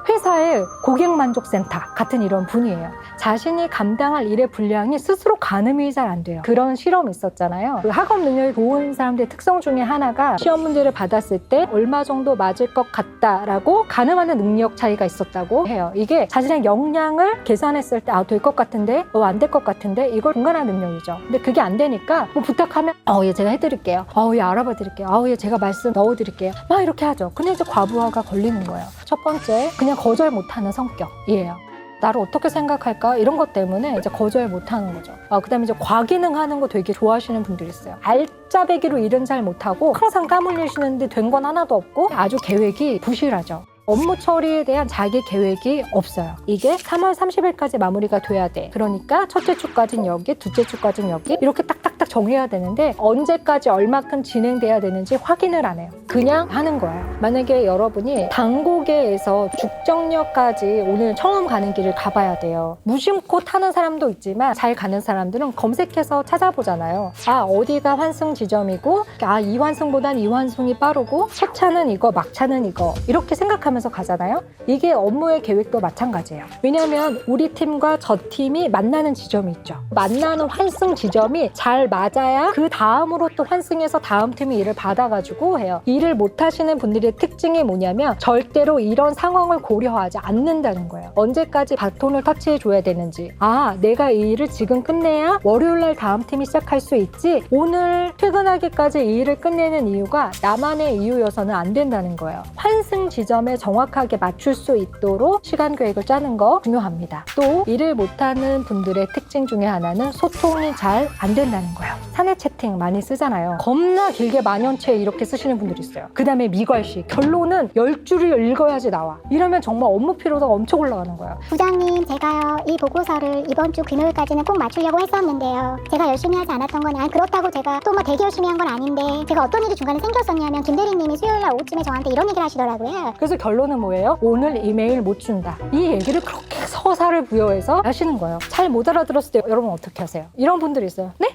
회사의 고객만족센터 같은 이런 분이에요. 자신이 감당할 일의 분량이 스스로 가늠이 잘 안 돼요. 그런 실험이 있었잖아요. 그 학업 능력이 좋은 사람들의 특성 중에 하나가 시험 문제를 받았을 때 얼마 정도 맞을 것 같다라고 가늠하는 능력 차이가 있었다고 해요. 이게 자신의 역량을 계산했을 때 될 것 같은데 안 될 것 같은데 이걸 분간하는 능력이죠. 근데 그게 안 되니까 뭐 부탁하면 예 제가 해드릴게요. 예 알아봐 드릴게요. 예 제가 말씀 넣어드릴게요. 막 이렇게 하죠. 근데 이제 과부하가 걸리는 거예요. 첫 번째 그냥 거절 못하는 성격이에요. 나를 어떻게 생각할까? 이런 것 때문에 이제 거절 못하는 거죠. 그다음에 이제 과기능하는 거 되게 좋아하시는 분들이 있어요. 알짜배기로 일은 잘 못하고 항상 땀 흘리시는데 된 건 하나도 없고 아주 계획이 부실하죠. 업무 처리에 대한 자기 계획이 없어요. 이게 3월 30일까지 마무리가 돼야 돼. 그러니까 첫째 주까지는 여기, 둘째 주까지는 여기 이렇게 딱딱딱 정해야 되는데 언제까지 얼마큼 진행돼야 되는지 확인을 안 해요. 그냥 하는 거예요. 만약에 여러분이 당고개에서 죽정역까지 오늘 처음 가는 길을 가봐야 돼요. 무심코 타는 사람도 있지만 잘 가는 사람들은 검색해서 찾아보잖아요. 어디가 환승 지점이고 이 환승보단 이 환승이 빠르고 첫 차는 이거, 막차는 이거 이렇게 생각하면 하면서 가잖아요. 이게 업무의 계획도 마찬가지예요. 왜냐하면 우리 팀과 저 팀이 만나는 지점이 있죠. 만나는 환승 지점이 잘 맞아야 그 다음으로 또 환승해서 다음 팀이 일을 받아가지고 해요. 일을 못하시는 분들의 특징이 뭐냐면 절대로 이런 상황을 고려하지 않는다는 거예요. 언제까지 바톤을 터치해줘야 되는지 내가 이 일을 지금 끝내야 월요일날 다음 팀이 시작할 수 있지 오늘 퇴근하기까지 이 일을 끝내는 이유가 나만의 이유여서는 안 된다는 거예요. 환승 지점에 정확하게 맞출 수 있도록 시간 계획을 짜는 거 중요합니다. 또 일을 못하는 분들의 특징 중에 하나는 소통이 잘 안 된다는 거예요. 사내 채팅 많이 쓰잖아요. 겁나 길게 만연체 이렇게 쓰시는 분들이 있어요. 그 다음에 미괄식. 결론은 10줄을 읽어야지 나와. 이러면 정말 업무 피로도가 엄청 올라가는 거예요. 부장님, 제가요 이 보고서를 이번 주 금요일까지는 꼭 맞추려고 했었는데요. 제가 열심히 하지 않았던 건 그렇다고 제가 또 뭐 되게 열심히 한 건 아닌데 제가 어떤 일이 중간에 생겼었냐면 김 대리님이 수요일날 오후쯤에 저한테 이런 얘기를 하시더라고요. 그래서 결론은 뭐예요? 오늘 이메일 못 준다. 이 얘기를 그렇게 서사를 부여해서 하시는 거예요. 잘 못 알아들었을 때 여러분 어떻게 하세요? 이런 분들이 있어요. 네?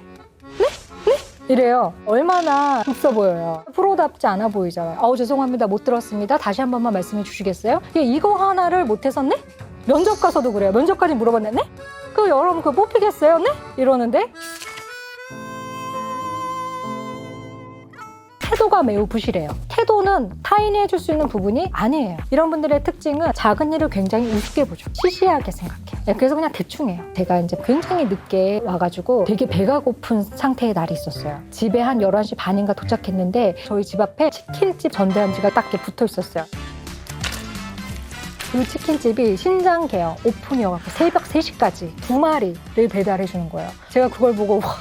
네? 네? 이래요. 얼마나 없어 보여요. 프로답지 않아 보이잖아요. 죄송합니다. 못 들었습니다. 다시 한 번만 말씀해 주시겠어요? 이거 하나를 못해서 네? 면접 가서도 그래요. 면접까지 물어봤는데 네? 여러분 그거 뽑히겠어요? 네? 이러는데 태도가 매우 부실해요. 태도는 타인이 해줄 수 있는 부분이 아니에요. 이런 분들의 특징은 작은 일을 굉장히 우습게 보죠. 시시하게 생각해요. 그래서 그냥 대충 해요. 제가 이제 굉장히 늦게 와가지고 되게 배가 고픈 상태의 날이 있었어요. 집에 한 11시 반인가 도착했는데 저희 집 앞에 치킨집 전대한지가 딱 이렇게 붙어 있었어요. 그 치킨집이 신장 개업 오픈이어서 새벽 3시까지 2마리를 배달해 주는 거예요. 제가 그걸 보고 와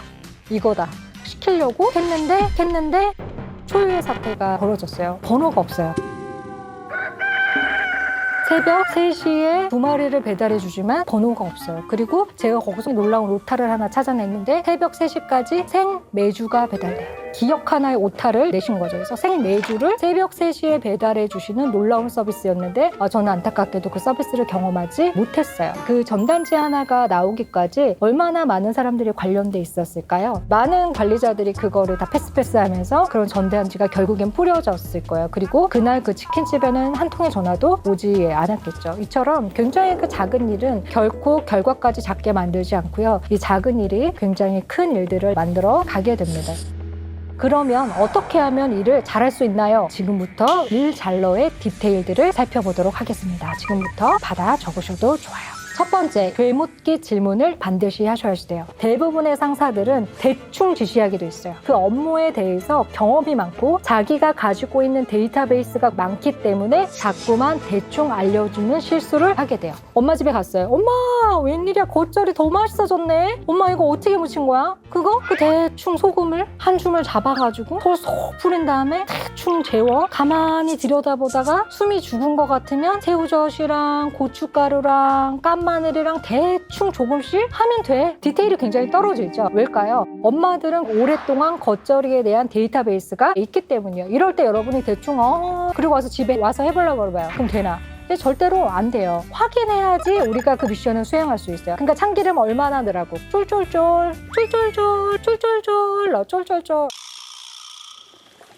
이거다 시키려고 했는데 초유의 사태가 벌어졌어요. 번호가 없어요. 새벽 3시에 2마리를 배달해 주지만 번호가 없어요. 그리고 제가 거기서 놀라운 오타를 하나 찾아냈는데 새벽 3시까지 생매주가 배달돼요. 기억 하나의 오타를 내신 거죠. 그래서 생매주를 새벽 3시에 배달해 주시는 놀라운 서비스였는데 저는 안타깝게도 그 서비스를 경험하지 못했어요. 그 전단지 하나가 나오기까지 얼마나 많은 사람들이 관련돼 있었을까요? 많은 관리자들이 그거를 다 패스하면서 그런 전단지가 결국엔 뿌려졌을 거예요. 그리고 그날 그 치킨집에는 한 통의 전화도 오지 않았겠죠. 이처럼 굉장히 그 작은 일은 결코 결과까지 작게 만들지 않고요. 이 작은 일이 굉장히 큰 일들을 만들어 가게 됩니다. 그러면 어떻게 하면 일을 잘할 수 있나요? 지금부터 일 잘러의 디테일들을 살펴보도록 하겠습니다. 지금부터 받아 적으셔도 좋아요. 첫 번째, 되묻기 질문을 반드시 하셔야지 돼요. 대부분의 상사들은 대충 지시하게 돼 있어요. 그 업무에 대해서 경험이 많고 자기가 가지고 있는 데이터베이스가 많기 때문에 자꾸만 대충 알려주는 실수를 하게 돼요. 엄마 집에 갔어요. 엄마, 웬일이야, 겉절이 더 맛있어졌네. 엄마, 이거 어떻게 무친 거야? 그거? 그 대충 소금을 한 줌을 잡아가지고 속 뿌린 다음에 대충 재워 가만히 들여다보다가 숨이 죽은 것 같으면 새우젓이랑 고춧가루랑 깐마늘이랑 대충 조금씩 하면 돼. 디테일이 굉장히 떨어지죠. 왜일까요? 엄마들은 오랫동안 겉절이에 대한 데이터베이스가 있기 때문이에요. 이럴 때 여러분이 대충 그리고 와서 집에 와서 해보려고 그러봐요. 그럼 되나? 근데 절대로 안 돼요. 확인해야지 우리가 그 미션을 수행할 수 있어요. 그러니까 참기름 얼마나 넣으라고. 쫄쫄쫄, 쫄쫄쫄, 쫄쫄쫄, 쫄쫄쫄.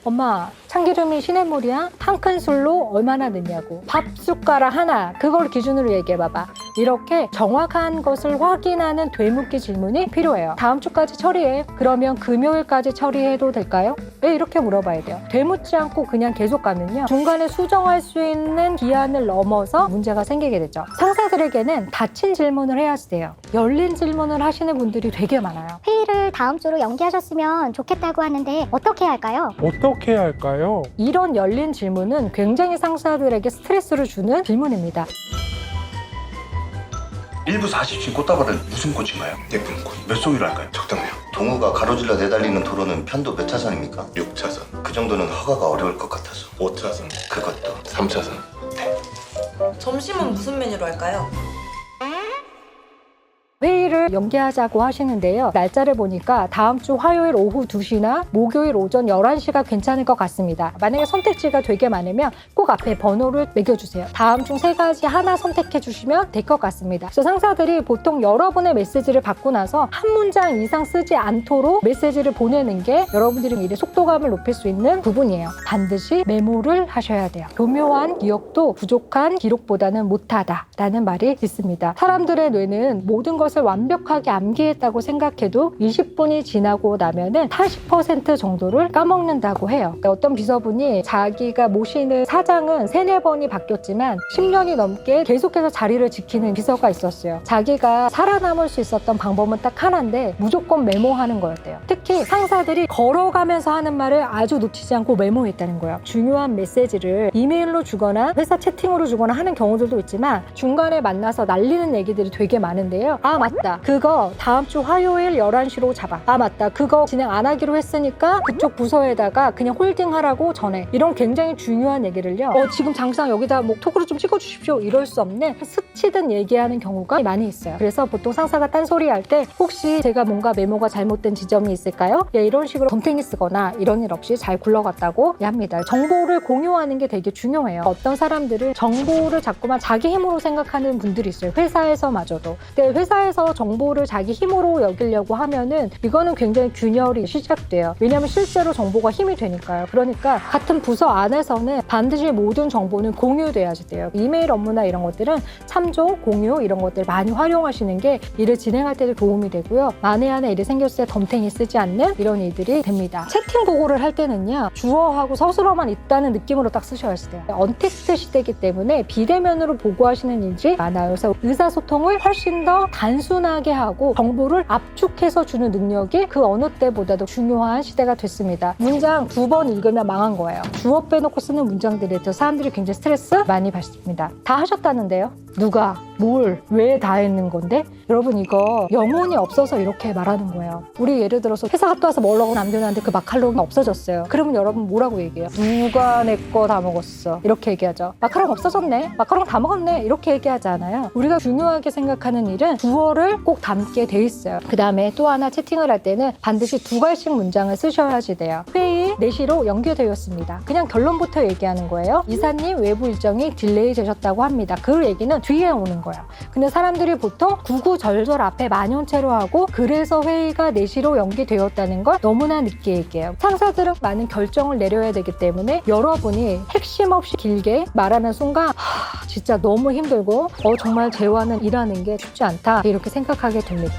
엄마, 참기름이 시냇물이야? 한 큰술로 얼마나 넣냐고. 밥 숟가락 하나, 그걸 기준으로 얘기해봐봐. 이렇게 정확한 것을 확인하는 되묻기 질문이 필요해요. 다음 주까지 처리해. 그러면 금요일까지 처리해도 될까요? 왜 이렇게 물어봐야 돼요? 되묻지 않고 그냥 계속 가면요, 중간에 수정할 수 있는 기한을 넘어서 문제가 생기게 되죠. 상사들에게는 닫힌 질문을 해야지 돼요. 열린 질문을 하시는 분들이 되게 많아요. 회의를 다음 주로 연기하셨으면 좋겠다고 하는데 어떻게 해야 할까요? 어떻게 해야 할까요? 이런 열린 질문은 굉장히 상사들에게 스트레스를 주는 질문입니다. 1부 40층 꽃다발은 무슨 꽃인가요? 예쁜 꽃. 몇 송이로 할까요? 적당해요. 동우가 가로질러 내달리는 도로는 편도 몇 차선입니까? 6차선, 그 정도는 허가가 어려울 것 같아서 5차선, 그것도 3차선. 점심은 무슨 메뉴로 할까요? 회의를 연기하자고 하시는데요. 날짜를 보니까 다음 주 화요일 오후 2시나 목요일 오전 11시가 괜찮을 것 같습니다. 만약에 선택지가 되게 많으면 꼭 앞에 번호를 매겨주세요. 다음 중 3가지 하나 선택해 주시면 될 것 같습니다. 그래서 상사들이 보통 여러분의 메시지를 받고 나서 한 문장 이상 쓰지 않도록 메시지를 보내는 게 여러분들이 일의 속도감을 높일 수 있는 부분이에요. 반드시 메모를 하셔야 돼요. 교묘한 기억도 부족한 기록보다는 못하다라는 말이 있습니다. 사람들의 뇌는 모든 것을 완벽하게 암기했다고 생각해도 20분이 지나고 나면은 80% 정도를 까먹는다고 해요. 어떤 비서분이 자기가 모시는 사장은 3-4번이 바뀌었지만 10년이 넘게 계속해서 자리를 지키는 비서가 있었어요. 자기가 살아남을 수 있었던 방법은 딱 하나인데 무조건 메모하는 거였대요. 특히 상사들이 걸어가면서 하는 말을 아주 놓치지 않고 메모했다는 거예요. 중요한 메시지를 이메일로 주거나 회사 채팅으로 주거나 하는 경우들도 있지만 중간에 만나서 날리는 얘기들이 되게 많은데요. 아, 맞다, 그거 다음 주 화요일 11시로 잡아. 아, 맞다, 그거 진행 안 하기로 했으니까 그쪽 부서에다가 그냥 홀딩하라고 전해. 이런 굉장히 중요한 얘기를요, 지금 당장 여기다 뭐 톡으로 좀 찍어주십시오, 이럴 수 없는 스치듯 얘기하는 경우가 많이 있어요. 그래서 보통 상사가 딴소리 할 때 혹시 제가 뭔가 메모가 잘못된 지점이 있을까요? 이런 식으로 덤탱이 쓰거나 이런 일 없이 잘 굴러갔다고 합니다. 정보를 공유하는 게 되게 중요해요. 어떤 사람들은 정보를 자꾸만 자기 힘으로 생각하는 분들이 있어요. 회사에서마저도. 근데 회사에서 정보를 자기 힘으로 여기려고 하면은 이거는 굉장히 균열이 시작돼요. 왜냐하면 실제로 정보가 힘이 되니까요. 그러니까 같은 부서 안에서는 반드시 모든 정보는 공유돼야지 돼요. 이메일 업무나 이런 것들은 참조, 공유 이런 것들 많이 활용하시는 게 일을 진행할 때도 도움이 되고요. 만에 하나 일이 생겼을 때 덤탱이 쓰지 않는 이런 일들이 됩니다. 채팅 보고를 할 때는요, 주어하고 서술어만 있다는 느낌으로 딱 쓰셔야지 돼요. 언텍스트 시대이기 때문에 비대면으로 보고하시는 일이 많아요. 그래서 의사소통을 훨씬 더 단순하게 하고 정보를 압축해서 주는 능력이 그 어느 때보다도 중요한 시대가 됐습니다. 문장 2번 읽으면 망한 거예요. 주어 빼놓고 쓰는 문장들에 대해서 사람들이 굉장히 스트레스 많이 받습니다. 다 하셨다는데요? 누가? 뭘? 왜 다 했는 건데? 여러분, 이거 영혼이 없어서 이렇게 말하는 거예요. 우리 예를 들어서 회사 갔다 와서 먹으려고 남겨놨는데 그 마카롱이 없어졌어요. 그러면 여러분 뭐라고 얘기해요? 누가 내 거 다 먹었어, 이렇게 얘기하죠. 마카롱 없어졌네, 마카롱 다 먹었네, 이렇게 얘기하지 않아요. 우리가 중요하게 생각하는 일은 주어를 꼭 담게 돼 있어요. 그 다음에 또 하나, 채팅을 할 때는 반드시 2갈씩 문장을 쓰셔야지 돼요. 회의 4시로 연결되었습니다. 그냥 결론부터 얘기하는 거예요. 이사님 외부 일정이 딜레이 되셨다고 합니다. 그 얘기는 뒤에 오는 거예요. 근데 사람들이 보통 구구절절 앞에 만연체로 하고 그래서 회의가 4시로 연기되었다는 걸 너무나 늦게 얘기해요. 상사들은 많은 결정을 내려야 되기 때문에 여러분이 핵심 없이 길게 말하는 순간 진짜 너무 힘들고 정말 재화는 일하는 게 쉽지 않다, 이렇게 생각하게 됩니다.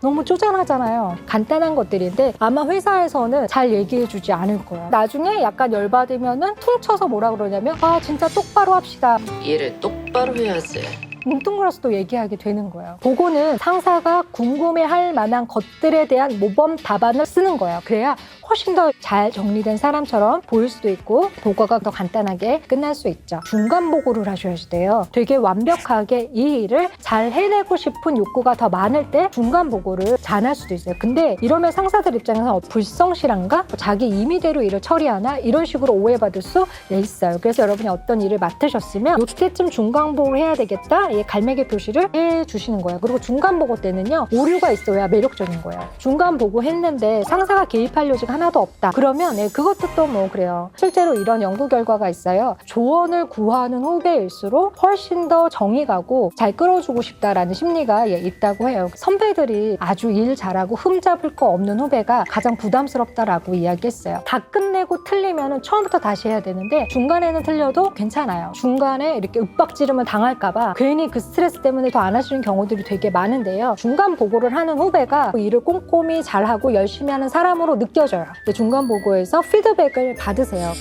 너무 쪼잔하잖아요. 간단한 것들인데 아마 회사에서는 잘 얘기해주지 않을 거예요. 나중에 약간 열받으면은 퉁쳐서 뭐라 그러냐면 진짜 똑바로 합시다. 일을 똑바로 해야지. 뭉뚱그려서 또 얘기하게 되는 거예요. 보고는 상사가 궁금해할 만한 것들에 대한 모범 답안을 쓰는 거예요. 그래야 훨씬 더 잘 정리된 사람처럼 보일 수도 있고 보고가 더 간단하게 끝날 수 있죠. 중간 보고를 하셔야 돼요. 되게 완벽하게 이 일을 잘 해내고 싶은 욕구가 더 많을 때 중간 보고를 잘 할 수도 있어요. 근데 이러면 상사들 입장에서 불성실한가? 자기 임의대로 일을 처리하나? 이런 식으로 오해받을 수 있어요. 그래서 여러분이 어떤 일을 맡으셨으면 이때쯤 중간 보고를 해야 되겠다. 이 갈매기 표시를 해주시는 거예요. 그리고 중간 보고 때는요. 오류가 있어야 매력적인 거예요. 중간 보고 했는데 상사가 개입할 요지가 하나도 없다. 그러면 그것도 또 뭐 그래요. 실제로 이런 연구 결과가 있어요. 조언을 구하는 후배일수록 훨씬 더 정이 가고 잘 끌어주고 싶다라는 심리가 있다고 해요. 선배들이 아주 일 잘하고 흠잡을 거 없는 후배가 가장 부담스럽다라고 이야기했어요. 다 끝내고 틀리면 처음부터 다시 해야 되는데 중간에는 틀려도 괜찮아요. 중간에 이렇게 윽박지르면 당할까봐 괜히 그 스트레스 때문에 더 안 하시는 경우들이 되게 많은데요. 중간 보고를 하는 후배가 일을 꼼꼼히 잘하고 열심히 하는 사람으로 느껴져요. 중간 보고에서 피드백을 받으세요.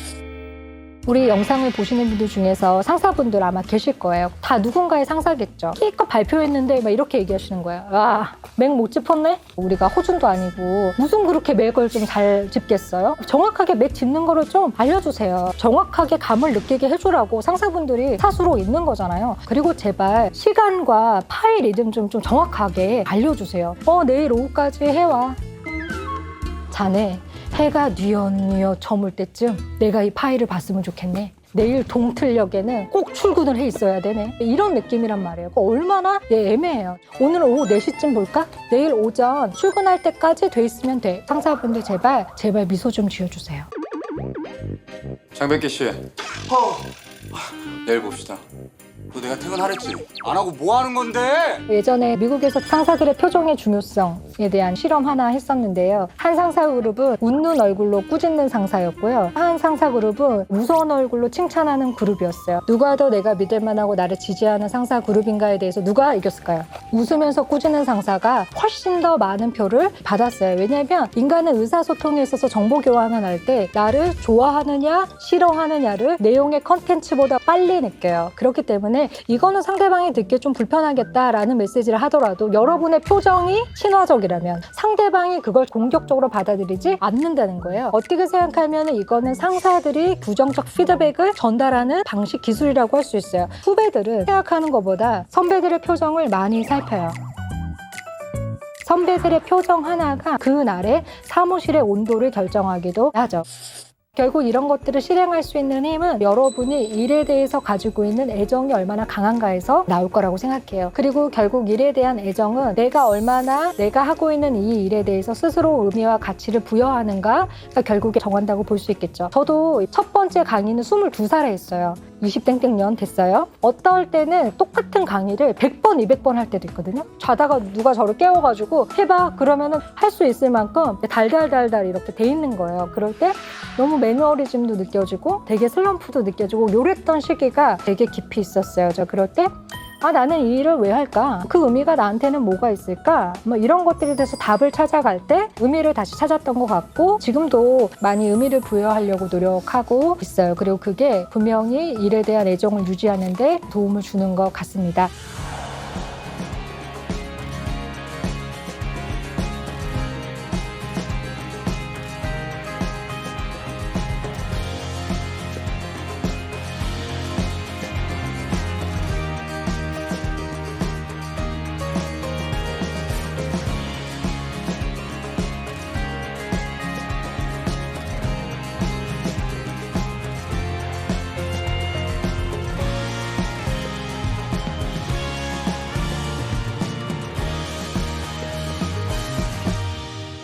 우리 영상을 보시는 분들 중에서 상사분들 아마 계실 거예요. 다 누군가의 상사겠죠. 기껏 발표했는데 막 이렇게 얘기하시는 거예요. 와, 맥 못 짚었네? 우리가 호준도 아니고 무슨 그렇게 맥을 좀 잘 짚겠어요? 정확하게 맥 짚는 거를 좀 알려주세요. 정확하게 감을 느끼게 해주라고 상사분들이 사수로 있는 거잖아요. 그리고 제발 시간과 파일 리듬 좀 정확하게 알려주세요. 내일 오후까지 해와. 자네 해가 뉘엿뉘엿 저물 때쯤 내가 이 파일을 봤으면 좋겠네. 내일 동틀역에는 꼭 출근을 해 있어야 되네. 이런 느낌이란 말이에요. 얼마나 애매해요. 오늘 오후 4시쯤 볼까? 내일 오전 출근할 때까지 돼 있으면 돼. 상사분들 제발 미소 좀 지어주세요. 장백기 씨. 내일 봅시다. 너 내가 퇴근하랬지? 안 하고 뭐 하는 건데? 예전에 미국에서 상사들의 표정의 중요성에 대한 실험 하나 했었는데요. 한 상사 그룹은 웃는 얼굴로 꾸짖는 상사였고요. 한 상사 그룹은 무서운 얼굴로 칭찬하는 그룹이었어요. 누가 더 내가 믿을만하고 나를 지지하는 상사 그룹인가에 대해서 누가 이겼을까요? 웃으면서 꾸짖는 상사가 훨씬 더 많은 표를 받았어요. 왜냐하면 인간은 의사소통에 있어서 정보 교환을 할 때 나를 좋아하느냐 싫어하느냐를 내용의 컨텐츠보다 빨리 느껴요. 그렇기 때문에 이거는 상대방이 듣기에 좀 불편하겠다라는 메시지를 하더라도 여러분의 표정이 친화적이라면 상대방이 그걸 공격적으로 받아들이지 않는다는 거예요. 어떻게 생각하면 이거는 상사들이 부정적 피드백을 전달하는 방식 기술이라고 할 수 있어요. 후배들은 생각하는 것보다 선배들의 표정을 많이 살펴요. 선배들의 표정 하나가 그날의 사무실의 온도를 결정하기도 하죠. 결국 이런 것들을 실행할 수 있는 힘은 여러분이 일에 대해서 가지고 있는 애정이 얼마나 강한가에서 나올 거라고 생각해요. 그리고 결국 일에 대한 애정은 내가 얼마나 내가 하고 있는 이 일에 대해서 스스로 의미와 가치를 부여하는가가 결국에 정한다고 볼 수 있겠죠. 저도 첫 번째 강의는 22살에 했어요. 20땡땡년 됐어요. 어떨 때는 똑같은 강의를 100번, 200번 할 때도 있거든요. 자다가 누가 저를 깨워가지고 해봐 그러면은 할 수 있을 만큼 달달달달 이렇게 돼 있는 거예요. 그럴 때 너무 매너리즘도 느껴지고 되게 슬럼프도 느껴지고 요랬던 시기가 되게 깊이 있었어요. 저 그럴 때 나는 이 일을 왜 할까? 그 의미가 나한테는 뭐가 있을까? 뭐 이런 것들에 대해서 답을 찾아갈 때 의미를 다시 찾았던 것 같고 지금도 많이 의미를 부여하려고 노력하고 있어요. 그리고 그게 분명히 일에 대한 애정을 유지하는 데 도움을 주는 것 같습니다.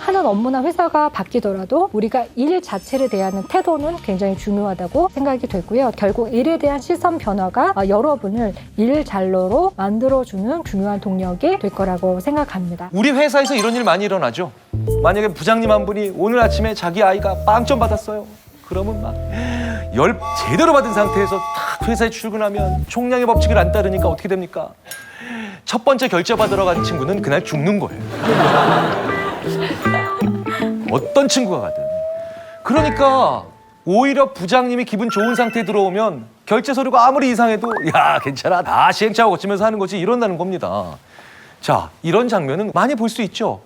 하는 업무나 회사가 바뀌더라도 우리가 일 자체를 대하는 태도는 굉장히 중요하다고 생각이 되고요. 결국 일에 대한 시선 변화가 여러분을 일잘러로 만들어주는 중요한 동력이 될 거라고 생각합니다. 우리 회사에서 이런 일 많이 일어나죠. 만약에 부장님 한 분이 오늘 아침에 자기 아이가 빵점 받았어요. 그러면 막 열 제대로 받은 상태에서 딱 회사에 출근하면 총량의 법칙을 안 따르니까 어떻게 됩니까? 첫 번째 결제 받으러 간 친구는 그날 죽는 거예요. 어떤 친구가 가든. 그러니까 오히려 부장님이 기분 좋은 상태에 들어오면 결제 서류가 아무리 이상해도 야 괜찮아 다 시행착오 거치면서 하는 거지 이런다는 겁니다. 자, 이런 장면은 많이 볼 수 있죠.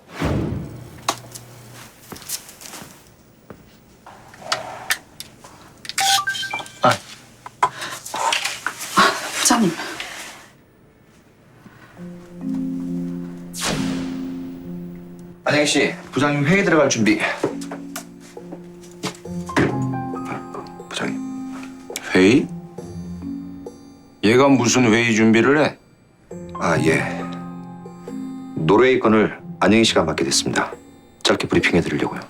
부장님. 안녕희 씨, 부장님 회의 들어갈 준비. 부장님. 회의? 얘가 무슨 회의 준비를 해? 아, 예. 노르웨이 건을 안녕희 씨가 맡게 됐습니다. 짧게 브리핑해 드리려고요.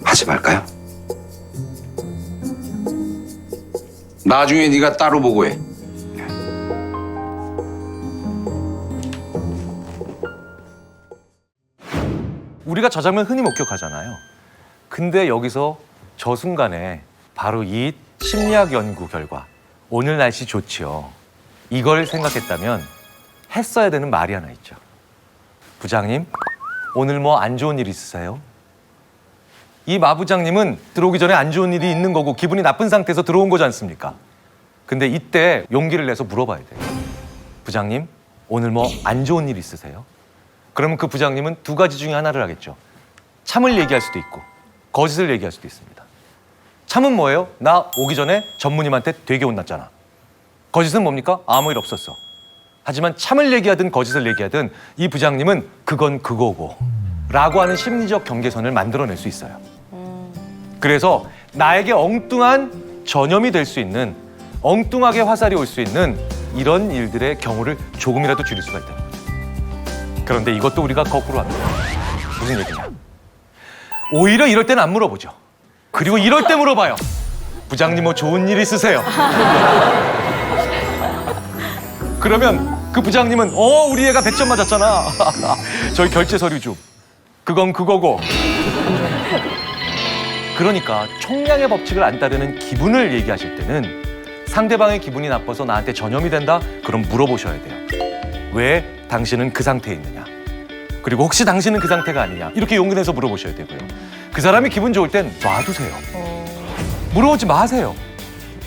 하지 말까요? 나중에 네가 따로 보고해. 우리가 저 장면 흔히 목격하잖아요. 근데 여기서 저 순간에 바로 이 심리학 연구 결과 오늘 날씨 좋지요. 이걸 생각했다면 했어야 되는 말이 하나 있죠. 부장님, 오늘 뭐 안 좋은 일 있으세요? 이 마부장님은 들어오기 전에 안 좋은 일이 있는 거고 기분이 나쁜 상태에서 들어온 거지 않습니까? 근데 이때 용기를 내서 물어봐야 돼요. 부장님, 오늘 뭐 안 좋은 일 있으세요? 그러면 그 부장님은 두 가지 중에 하나를 하겠죠. 참을 얘기할 수도 있고 거짓을 얘기할 수도 있습니다. 참은 뭐예요? 나 오기 전에 전무님한테 되게 혼났잖아. 거짓은 뭡니까? 아무 일 없었어. 하지만 참을 얘기하든 거짓을 얘기하든 이 부장님은 그건 그거고 라고 하는 심리적 경계선을 만들어낼 수 있어요. 그래서 나에게 엉뚱한 전염이 될 수 있는, 엉뚱하게 화살이 올 수 있는 이런 일들의 경우를 조금이라도 줄일 수가 있다는 거죠. 그런데 이것도 우리가 거꾸로 합니다. 무슨 얘기냐? 오히려 이럴 때는 안 물어보죠. 그리고 이럴 때 물어봐요. 부장님 뭐 좋은 일 있으세요? 그러면 그 부장님은 우리 애가 100점 맞았잖아. 저희 결제 서류 좀. 그건 그거고. 그러니까 총량의 법칙을 안 따르는 기분을 얘기하실 때는 상대방의 기분이 나빠서 나한테 전염이 된다? 그럼 물어보셔야 돼요. 왜 당신은 그 상태에 있느냐? 그리고 혹시 당신은 그 상태가 아니냐? 이렇게 용기 내서 물어보셔야 되고요. 그 사람이 기분 좋을 땐 놔두세요. 물어보지 마세요.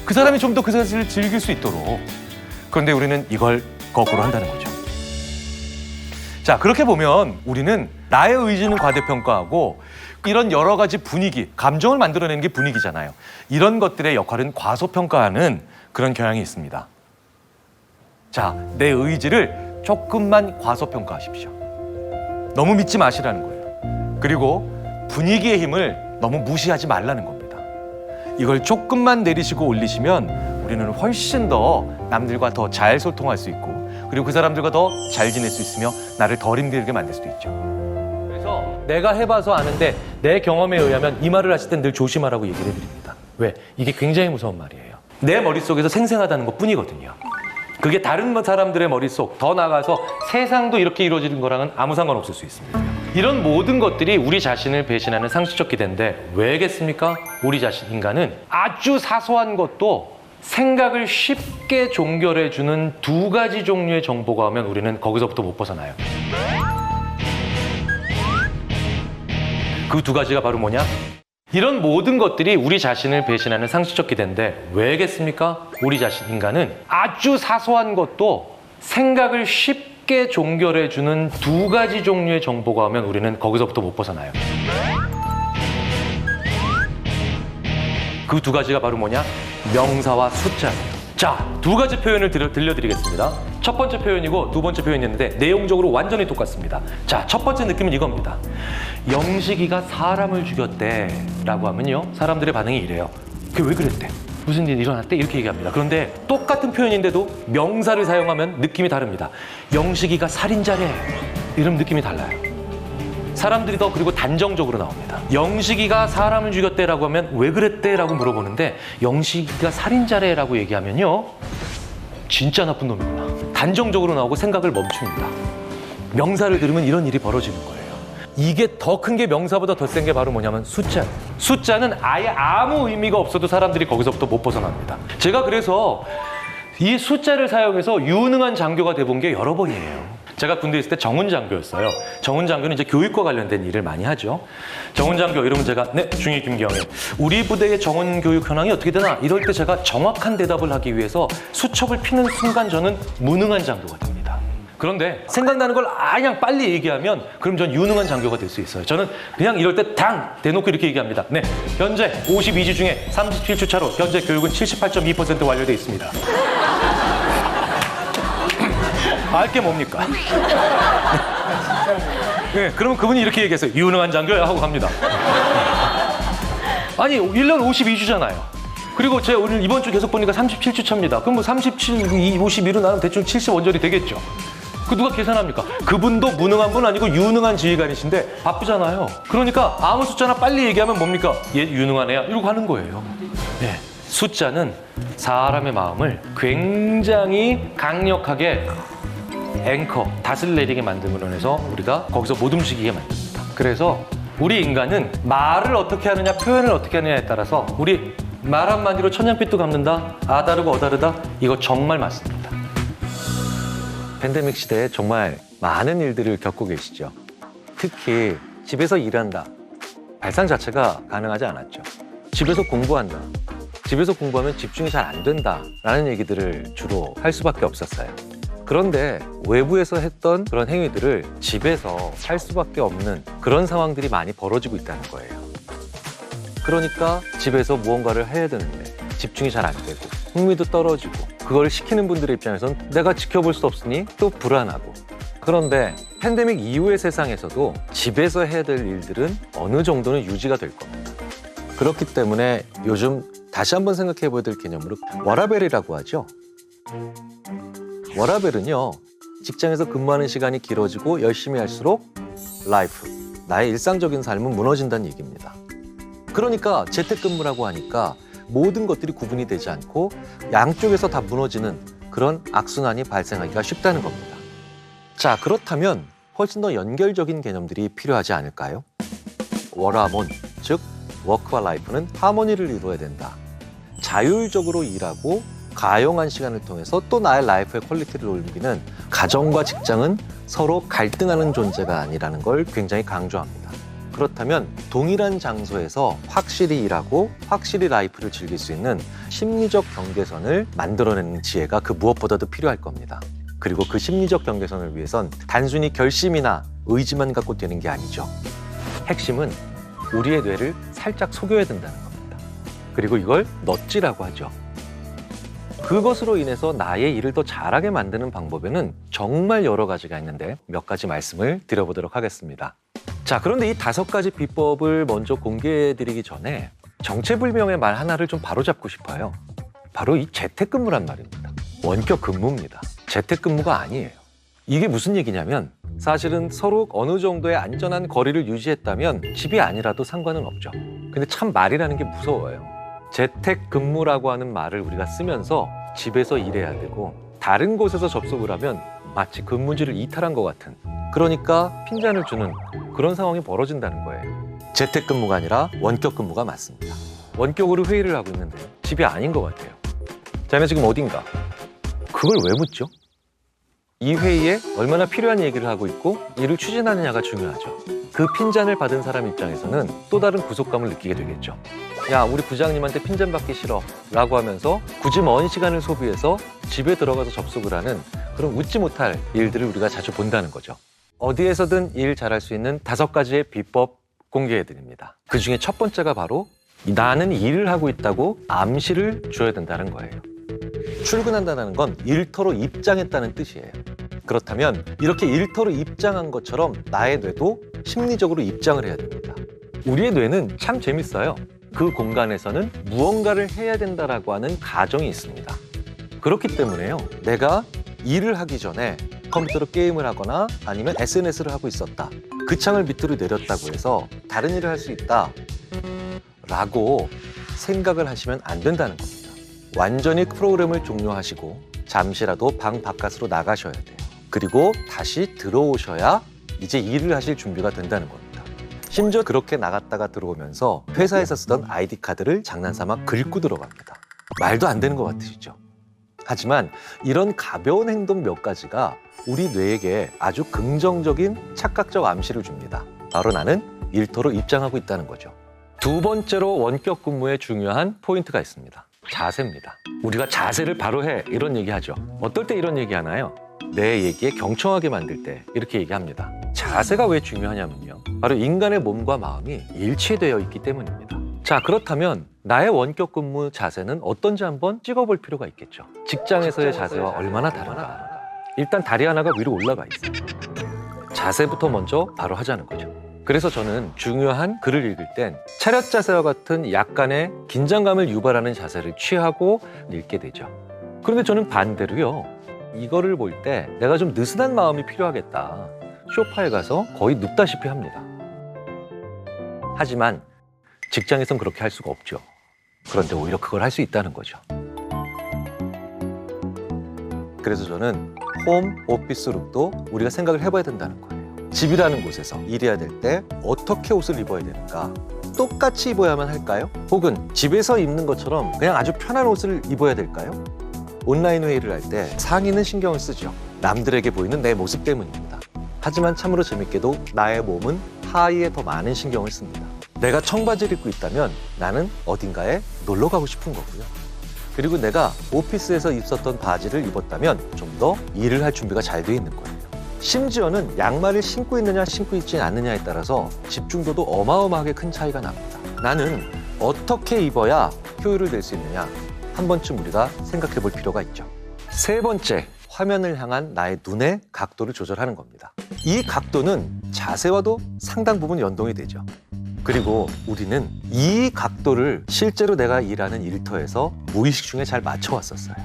그 사람이 좀 더 그 사실을 즐길 수 있도록. 그런데 우리는 이걸 거꾸로 한다는 거죠. 자, 그렇게 보면 우리는 나의 의지는 과대평가하고 이런 여러 가지 분위기, 감정을 만들어내는 게 분위기잖아요. 이런 것들의 역할은 과소평가하는 그런 경향이 있습니다. 자, 내 의지를 조금만 과소평가하십시오. 너무 믿지 마시라는 거예요. 그리고 분위기의 힘을 너무 무시하지 말라는 겁니다. 이걸 조금만 내리시고 올리시면 우리는 훨씬 더 남들과 더 잘 소통할 수 있고 그리고 그 사람들과 더 잘 지낼 수 있으며 나를 덜 힘들게 만들 수도 있죠. 그래서 내가 해봐서 아는데 내 경험에 의하면 이 말을 하실 땐 늘 조심하라고 얘기를 해드립니다. 왜? 이게 굉장히 무서운 말이에요. 내 머릿속에서 생생하다는 것 뿐이거든요. 그게 다른 사람들의 머릿속, 더 나아가서 세상도 이렇게 이루어지는 거랑은 아무 상관없을 수 있습니다. 이런 모든 것들이 우리 자신을 배신하는 상식적 기대인데 왜겠습니까? 우리 자신, 인간은 아주 사소한 것도 생각을 쉽게 종결해주는 두 가지 종류의 정보가 오면 우리는 거기서부터 못 벗어나요. 그 두 가지가 바로 뭐냐? 이런 모든 것들이 우리 자신을 배신하는 상식적 기대인데 왜겠습니까? 우리 자신, 인간은 아주 사소한 것도 생각을 쉽게 종결해주는 두 가지 종류의 정보가 오면 우리는 거기서부터 못 벗어나요. 그 두 가지가 바로 뭐냐? 명사와 숫자예요. 자, 두 가지 표현을 들려드리겠습니다. 첫 번째 표현이고 두 번째 표현이었는데 내용적으로 완전히 똑같습니다. 자, 첫 번째 느낌은 이겁니다. 영식이가 사람을 죽였대 라고 하면요, 사람들의 반응이 이래요. 그게 왜 그랬대? 무슨 일이 일어났대? 이렇게 얘기합니다. 그런데 똑같은 표현인데도 명사를 사용하면 느낌이 다릅니다. 영식이가 살인자래. 이런 느낌이 달라요. 사람들이 더 그리고 단정적으로 나옵니다. 영식이가 사람을 죽였대라고 하면 왜 그랬대라고 물어보는데 영식이가 살인자래라고 얘기하면요, 진짜 나쁜 놈이구나. 단정적으로 나오고 생각을 멈춥니다. 명사를 들으면 이런 일이 벌어지는 거예요. 이게 더 큰 게 명사보다 더 센 게 바로 뭐냐면 숫자예요. 숫자는 아예 아무 의미가 없어도 사람들이 거기서부터 못 벗어납니다. 제가 그래서 이 숫자를 사용해서 유능한 장교가 돼본 게 여러 번이에요. 제가 군대에 있을 때 정훈 장교였어요. 정훈 장교는 이제 교육과 관련된 일을 많이 하죠. 정훈 장교 이러면 제가 네, 중위 김경일. 우리 부대의 정훈 교육 현황이 어떻게 되나? 이럴 때 제가 정확한 대답을 하기 위해서 수첩을 피는 순간 저는 무능한 장교가 됩니다. 그런데 생각나는 걸 그냥 빨리 얘기하면 그럼 전 유능한 장교가 될 수 있어요. 저는 그냥 이럴 때 당 대놓고 이렇게 얘기합니다. 네, 현재 52주 중에 37주 차로 현재 교육은 78.2% 완료돼 있습니다. 알게 뭡니까? 네, 그러면 그분이 이렇게 얘기했어요. 유능한 장교야 하고 갑니다. 아니, 1년 52주잖아요. 그리고 제가 오늘 이번 주 계속 보니까 37주 차입니다. 그럼 뭐 37, 52로 나면 대충 70원절이 되겠죠. 그 누가 계산합니까? 그분도 무능한 분 아니고 유능한 지휘관이신데 바쁘잖아요. 그러니까 아무 숫자나 빨리 얘기하면 뭡니까? 얘 유능한 애야. 이러고 하는 거예요. 네. 숫자는 사람의 마음을 굉장히 강력하게 앵커, 닷을 내리게 만듦으로 해서 우리가 거기서 못 움직이게 만듭니다. 그래서 우리 인간은 말을 어떻게 하느냐, 표현을 어떻게 하느냐에 따라서 우리 말 한마디로 천냥빚도 갚는다, 아 다르고 어 다르다, 이거 정말 맞습니다. 팬데믹 시대에 정말 많은 일들을 겪고 계시죠. 특히 집에서 일한다, 발상 자체가 가능하지 않았죠. 집에서 공부한다, 집에서 공부하면 집중이 잘 안 된다라는 얘기들을 주로 할 수밖에 없었어요. 그런데 외부에서 했던 그런 행위들을 집에서 할 수밖에 없는 그런 상황들이 많이 벌어지고 있다는 거예요. 그러니까 집에서 무언가를 해야 되는데 집중이 잘 안 되고 흥미도 떨어지고 그걸 시키는 분들의 입장에선 내가 지켜볼 수 없으니 또 불안하고. 그런데 팬데믹 이후의 세상에서도 집에서 해야 될 일들은 어느 정도는 유지가 될 겁니다. 그렇기 때문에 요즘 다시 한번 생각해 봐야 될 개념으로 워라벨이라고 하죠. 워라벨은요, 직장에서 근무하는 시간이 길어지고 열심히 할수록 라이프, 나의 일상적인 삶은 무너진다는 얘기입니다. 그러니까 재택근무라고 하니까 모든 것들이 구분이 되지 않고 양쪽에서 다 무너지는 그런 악순환이 발생하기가 쉽다는 겁니다. 자, 그렇다면 훨씬 더 연결적인 개념들이 필요하지 않을까요? 워라몬, 즉 워크와 라이프는 하모니를 이루어야 된다. 자율적으로 일하고 가용한 시간을 통해서 또 나의 라이프의 퀄리티를 올리는 가정과 직장은 서로 갈등하는 존재가 아니라는 걸 굉장히 강조합니다. 그렇다면 동일한 장소에서 확실히 일하고 확실히 라이프를 즐길 수 있는 심리적 경계선을 만들어내는 지혜가 그 무엇보다도 필요할 겁니다. 그리고 그 심리적 경계선을 위해선 단순히 결심이나 의지만 갖고 되는 게 아니죠. 핵심은 우리의 뇌를 살짝 속여야 된다는 겁니다. 그리고 이걸 넛지라고 하죠. 그것으로 인해서 나의 일을 더 잘하게 만드는 방법에는 정말 여러 가지가 있는데 몇 가지 말씀을 드려보도록 하겠습니다. 자, 그런데 이 5가지 비법을 먼저 공개해드리기 전에 정체불명의 말 하나를 좀 바로잡고 싶어요. 바로 이 재택근무란 말입니다. 원격 근무입니다. 재택근무가 아니에요. 이게 무슨 얘기냐면 사실은 서로 어느 정도의 안전한 거리를 유지했다면 집이 아니라도 상관은 없죠. 근데 참 말이라는 게 무서워요. 재택근무라고 하는 말을 우리가 쓰면서 집에서 일해야 되고 다른 곳에서 접속을 하면 마치 근무지를 이탈한 것 같은, 그러니까 핀잔을 주는 그런 상황이 벌어진다는 거예요. 재택근무가 아니라 원격근무가 맞습니다. 원격으로 회의를 하고 있는데 집이 아닌 것 같아요. 자네 지금 어딘가? 그걸 왜 묻죠? 이 회의에 얼마나 필요한 얘기를 하고 있고 이를 추진하느냐가 중요하죠. 그 핀잔을 받은 사람 입장에서는 또 다른 구속감을 느끼게 되겠죠. 야, 우리 부장님한테 핀잔 받기 싫어 라고 하면서 굳이 먼 시간을 소비해서 집에 들어가서 접속을 하는 그런 웃지 못할 일들을 우리가 자주 본다는 거죠. 어디에서든 일 잘할 수 있는 5가지의 비법 공개해드립니다. 그 중에 첫 번째가 바로 나는 일을 하고 있다고 암시를 줘야 된다는 거예요. 출근한다는 건 일터로 입장했다는 뜻이에요. 그렇다면 이렇게 일터로 입장한 것처럼 나의 뇌도 심리적으로 입장을 해야 됩니다. 우리의 뇌는 참 재밌어요. 그 공간에서는 무언가를 해야 된다라고 하는 가정이 있습니다. 그렇기 때문에요, 내가 일을 하기 전에 컴퓨터로 게임을 하거나 아니면 SNS를 하고 있었다, 그 창을 밑으로 내렸다고 해서 다른 일을 할 수 있다 라고 생각을 하시면 안 된다는 겁니다. 완전히 프로그램을 종료하시고 잠시라도 방 바깥으로 나가셔야 돼요. 그리고 다시 들어오셔야 이제 일을 하실 준비가 된다는 겁니다. 심지어 그렇게 나갔다가 들어오면서 회사에서 쓰던 아이디 카드를 장난삼아 긁고 들어갑니다. 말도 안 되는 것 같으시죠? 하지만 이런 가벼운 행동 몇 가지가 우리 뇌에게 아주 긍정적인 착각적 암시를 줍니다. 바로 나는 일터로 입장하고 있다는 거죠. 두 번째로 원격 근무에 중요한 포인트가 있습니다. 자세입니다. 우리가 자세를 바로 해 이런 얘기하죠. 어떨 때 이런 얘기하나요? 내 얘기에 경청하게 만들 때 이렇게 얘기합니다. 자세가 왜 중요하냐면요. 바로 인간의 몸과 마음이 일치되어 있기 때문입니다. 자, 그렇다면 나의 원격 근무 자세는 어떤지 한번 찍어볼 필요가 있겠죠. 직장에서의 자세와 얼마나 다른가. 일단 다리 하나가 위로 올라가 있어요. 자세부터 먼저 바로 하자는 거죠. 그래서 저는 중요한 글을 읽을 땐 차렷 자세와 같은 약간의 긴장감을 유발하는 자세를 취하고 읽게 되죠. 그런데 저는 반대로요. 이거를 볼 때 내가 좀 느슨한 마음이 필요하겠다. 소파에 가서 거의 눕다시피 합니다. 하지만 직장에선 그렇게 할 수가 없죠. 그런데 오히려 그걸 할 수 있다는 거죠. 그래서 저는 홈 오피스 룩도 우리가 생각을 해봐야 된다는 거예요. 집이라는 곳에서 일해야 될 때 어떻게 옷을 입어야 되는가? 똑같이 입어야만 할까요? 혹은 집에서 입는 것처럼 그냥 아주 편한 옷을 입어야 될까요? 온라인 회의를 할 때 상의는 신경을 쓰죠. 남들에게 보이는 내 모습 때문입니다. 하지만 참으로 재밌게도 나의 몸은 하의에 더 많은 신경을 씁니다. 내가 청바지를 입고 있다면 나는 어딘가에 놀러 가고 싶은 거고요. 그리고 내가 오피스에서 입었던 바지를 입었다면 좀 더 일을 할 준비가 잘 돼 있는 거예요. 심지어는 양말을 신고 있느냐 신고 있지 않느냐에 따라서 집중도도 어마어마하게 큰 차이가 납니다. 나는 어떻게 입어야 효율을 낼 수 있느냐 한 번쯤 우리가 생각해 볼 필요가 있죠. 세 번째, 화면을 향한 나의 눈의 각도를 조절하는 겁니다. 이 각도는 자세와도 상당 부분 연동이 되죠. 그리고 우리는 이 각도를 실제로 내가 일하는 일터에서 무의식 중에 잘 맞춰왔었어요.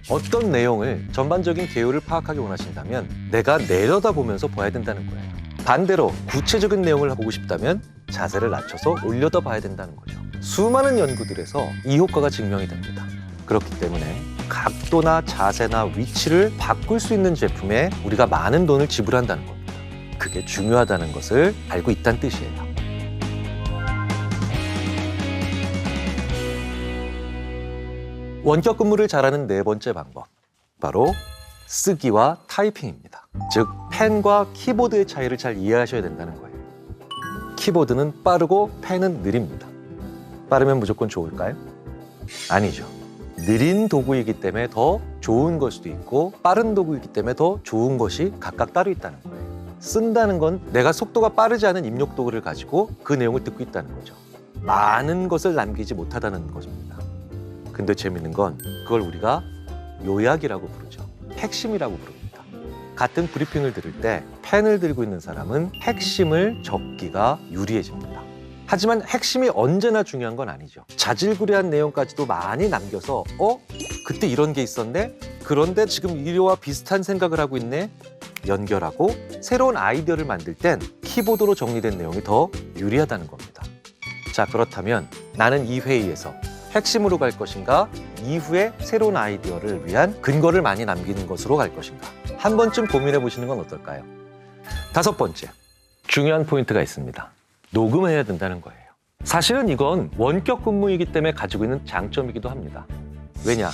어떤 내용을 전반적인 개요를 파악하기 원하신다면 내가 내려다보면서 봐야 된다는 거예요. 반대로 구체적인 내용을 보고 싶다면 자세를 낮춰서 올려다 봐야 된다는 거죠. 수많은 연구들에서 이 효과가 증명이 됩니다. 그렇기 때문에 각도나 자세나 위치를 바꿀 수 있는 제품에 우리가 많은 돈을 지불한다는 겁니다. 그게 중요하다는 것을 알고 있다는 뜻이에요. 원격 근무를 잘하는 네 번째 방법, 바로 쓰기와 타이핑입니다. 즉, 펜과 키보드의 차이를 잘 이해하셔야 된다는 거예요. 키보드는 빠르고 펜은 느립니다. 빠르면 무조건 좋을까요? 아니죠. 느린 도구이기 때문에 더 좋은 걸 수도 있고 빠른 도구이기 때문에 더 좋은 것이 각각 따로 있다는 거예요. 쓴다는 건 내가 속도가 빠르지 않은 입력 도구를 가지고 그 내용을 듣고 있다는 거죠. 많은 것을 남기지 못하다는 것입니다. 근데 재밌는 건 그걸 우리가 요약이라고 부르죠. 핵심이라고 부릅니다. 같은 브리핑을 들을 때 펜을 들고 있는 사람은 핵심을 적기가 유리해집니다. 하지만 핵심이 언제나 중요한 건 아니죠. 자질구레한 내용까지도 많이 남겨서 그때 이런 게 있었네? 그런데 지금 이와 비슷한 생각을 하고 있네? 연결하고 새로운 아이디어를 만들 땐 키보드로 정리된 내용이 더 유리하다는 겁니다. 자, 그렇다면 나는 이 회의에서 핵심으로 갈 것인가? 이후에 새로운 아이디어를 위한 근거를 많이 남기는 것으로 갈 것인가? 한 번쯤 고민해 보시는 건 어떨까요? 다섯 번째, 중요한 포인트가 있습니다. 녹음해야 된다는 거예요. 사실은 이건 원격 근무이기 때문에 가지고 있는 장점이기도 합니다. 왜냐?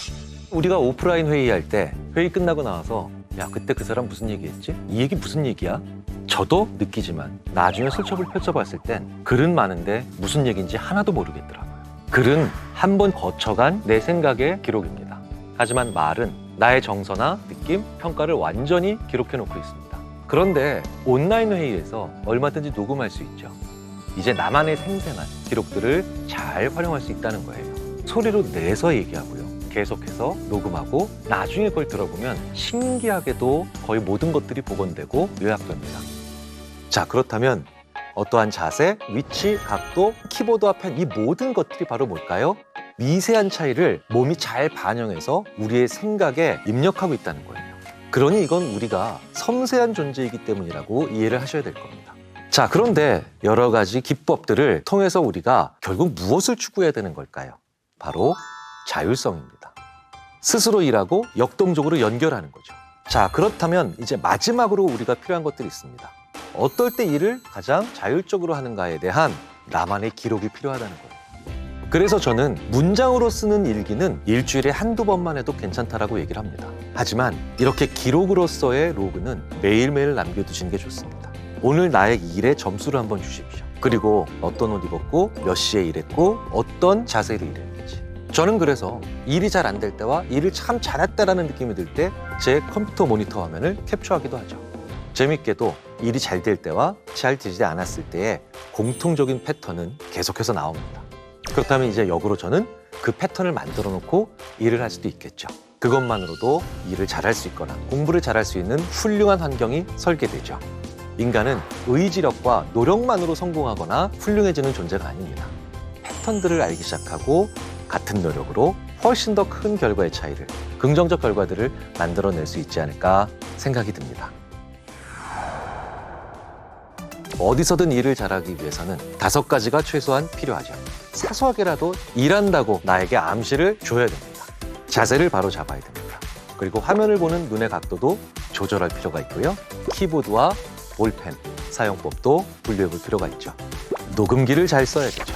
우리가 오프라인 회의할 때 회의 끝나고 나와서 야, 그때 그 사람 무슨 얘기했지? 이 얘기 무슨 얘기야? 저도 느끼지만 나중에 슬쩍을 펼쳐봤을 땐 글은 많은데 무슨 얘기인지 하나도 모르겠더라고요. 글은 한 번 거쳐간 내 생각의 기록입니다. 하지만 말은 나의 정서나 느낌, 평가를 완전히 기록해 놓고 있습니다. 그런데 온라인 회의에서 얼마든지 녹음할 수 있죠. 이제 나만의 생생한 기록들을 잘 활용할 수 있다는 거예요. 소리로 내서 얘기하고요. 계속해서 녹음하고 나중에 그걸 들어보면 신기하게도 거의 모든 것들이 복원되고 요약됩니다. 자, 그렇다면 어떠한 자세, 위치, 각도, 키보드와 펜, 이 모든 것들이 바로 뭘까요? 미세한 차이를 몸이 잘 반영해서 우리의 생각에 입력하고 있다는 거예요. 그러니 이건 우리가 섬세한 존재이기 때문이라고 이해를 하셔야 될 겁니다. 자, 그런데 여러 가지 기법들을 통해서 우리가 결국 무엇을 추구해야 되는 걸까요? 바로 자율성입니다. 스스로 일하고 역동적으로 연결하는 거죠. 자, 그렇다면 이제 마지막으로 우리가 필요한 것들이 있습니다. 어떨 때 일을 가장 자율적으로 하는가에 대한 나만의 기록이 필요하다는 거예요. 그래서 저는 문장으로 쓰는 일기는 일주일에 한두 번만 해도 괜찮다라고 얘기를 합니다. 하지만 이렇게 기록으로서의 로그는 매일매일 남겨두시는 게 좋습니다. 오늘 나의 일에 점수를 한번 주십시오. 그리고 어떤 옷 입었고 몇 시에 일했고 어떤 자세로 일했는지. 저는 그래서 일이 잘 안 될 때와 일을 참 잘했다라는 느낌이 들 때 제 컴퓨터 모니터 화면을 캡처하기도 하죠. 재밌게도 일이 잘 될 때와 잘 되지 않았을 때의 공통적인 패턴은 계속해서 나옵니다. 그렇다면 이제 역으로 저는 그 패턴을 만들어 놓고 일을 할 수도 있겠죠. 그것만으로도 일을 잘할 수 있거나 공부를 잘할 수 있는 훌륭한 환경이 설계되죠. 인간은 의지력과 노력만으로 성공하거나 훌륭해지는 존재가 아닙니다. 패턴들을 알기 시작하고 같은 노력으로 훨씬 더 큰 결과의 차이를, 긍정적 결과들을 만들어낼 수 있지 않을까 생각이 듭니다. 어디서든 일을 잘하기 위해서는 5가지가 최소한 필요하죠. 사소하게라도 일한다고 나에게 암시를 줘야 됩니다. 자세를 바로 잡아야 됩니다. 그리고 화면을 보는 눈의 각도도 조절할 필요가 있고요. 키보드와 볼펜 사용법도 분류해 볼 필요가 있죠. 녹음기를 잘 써야겠죠.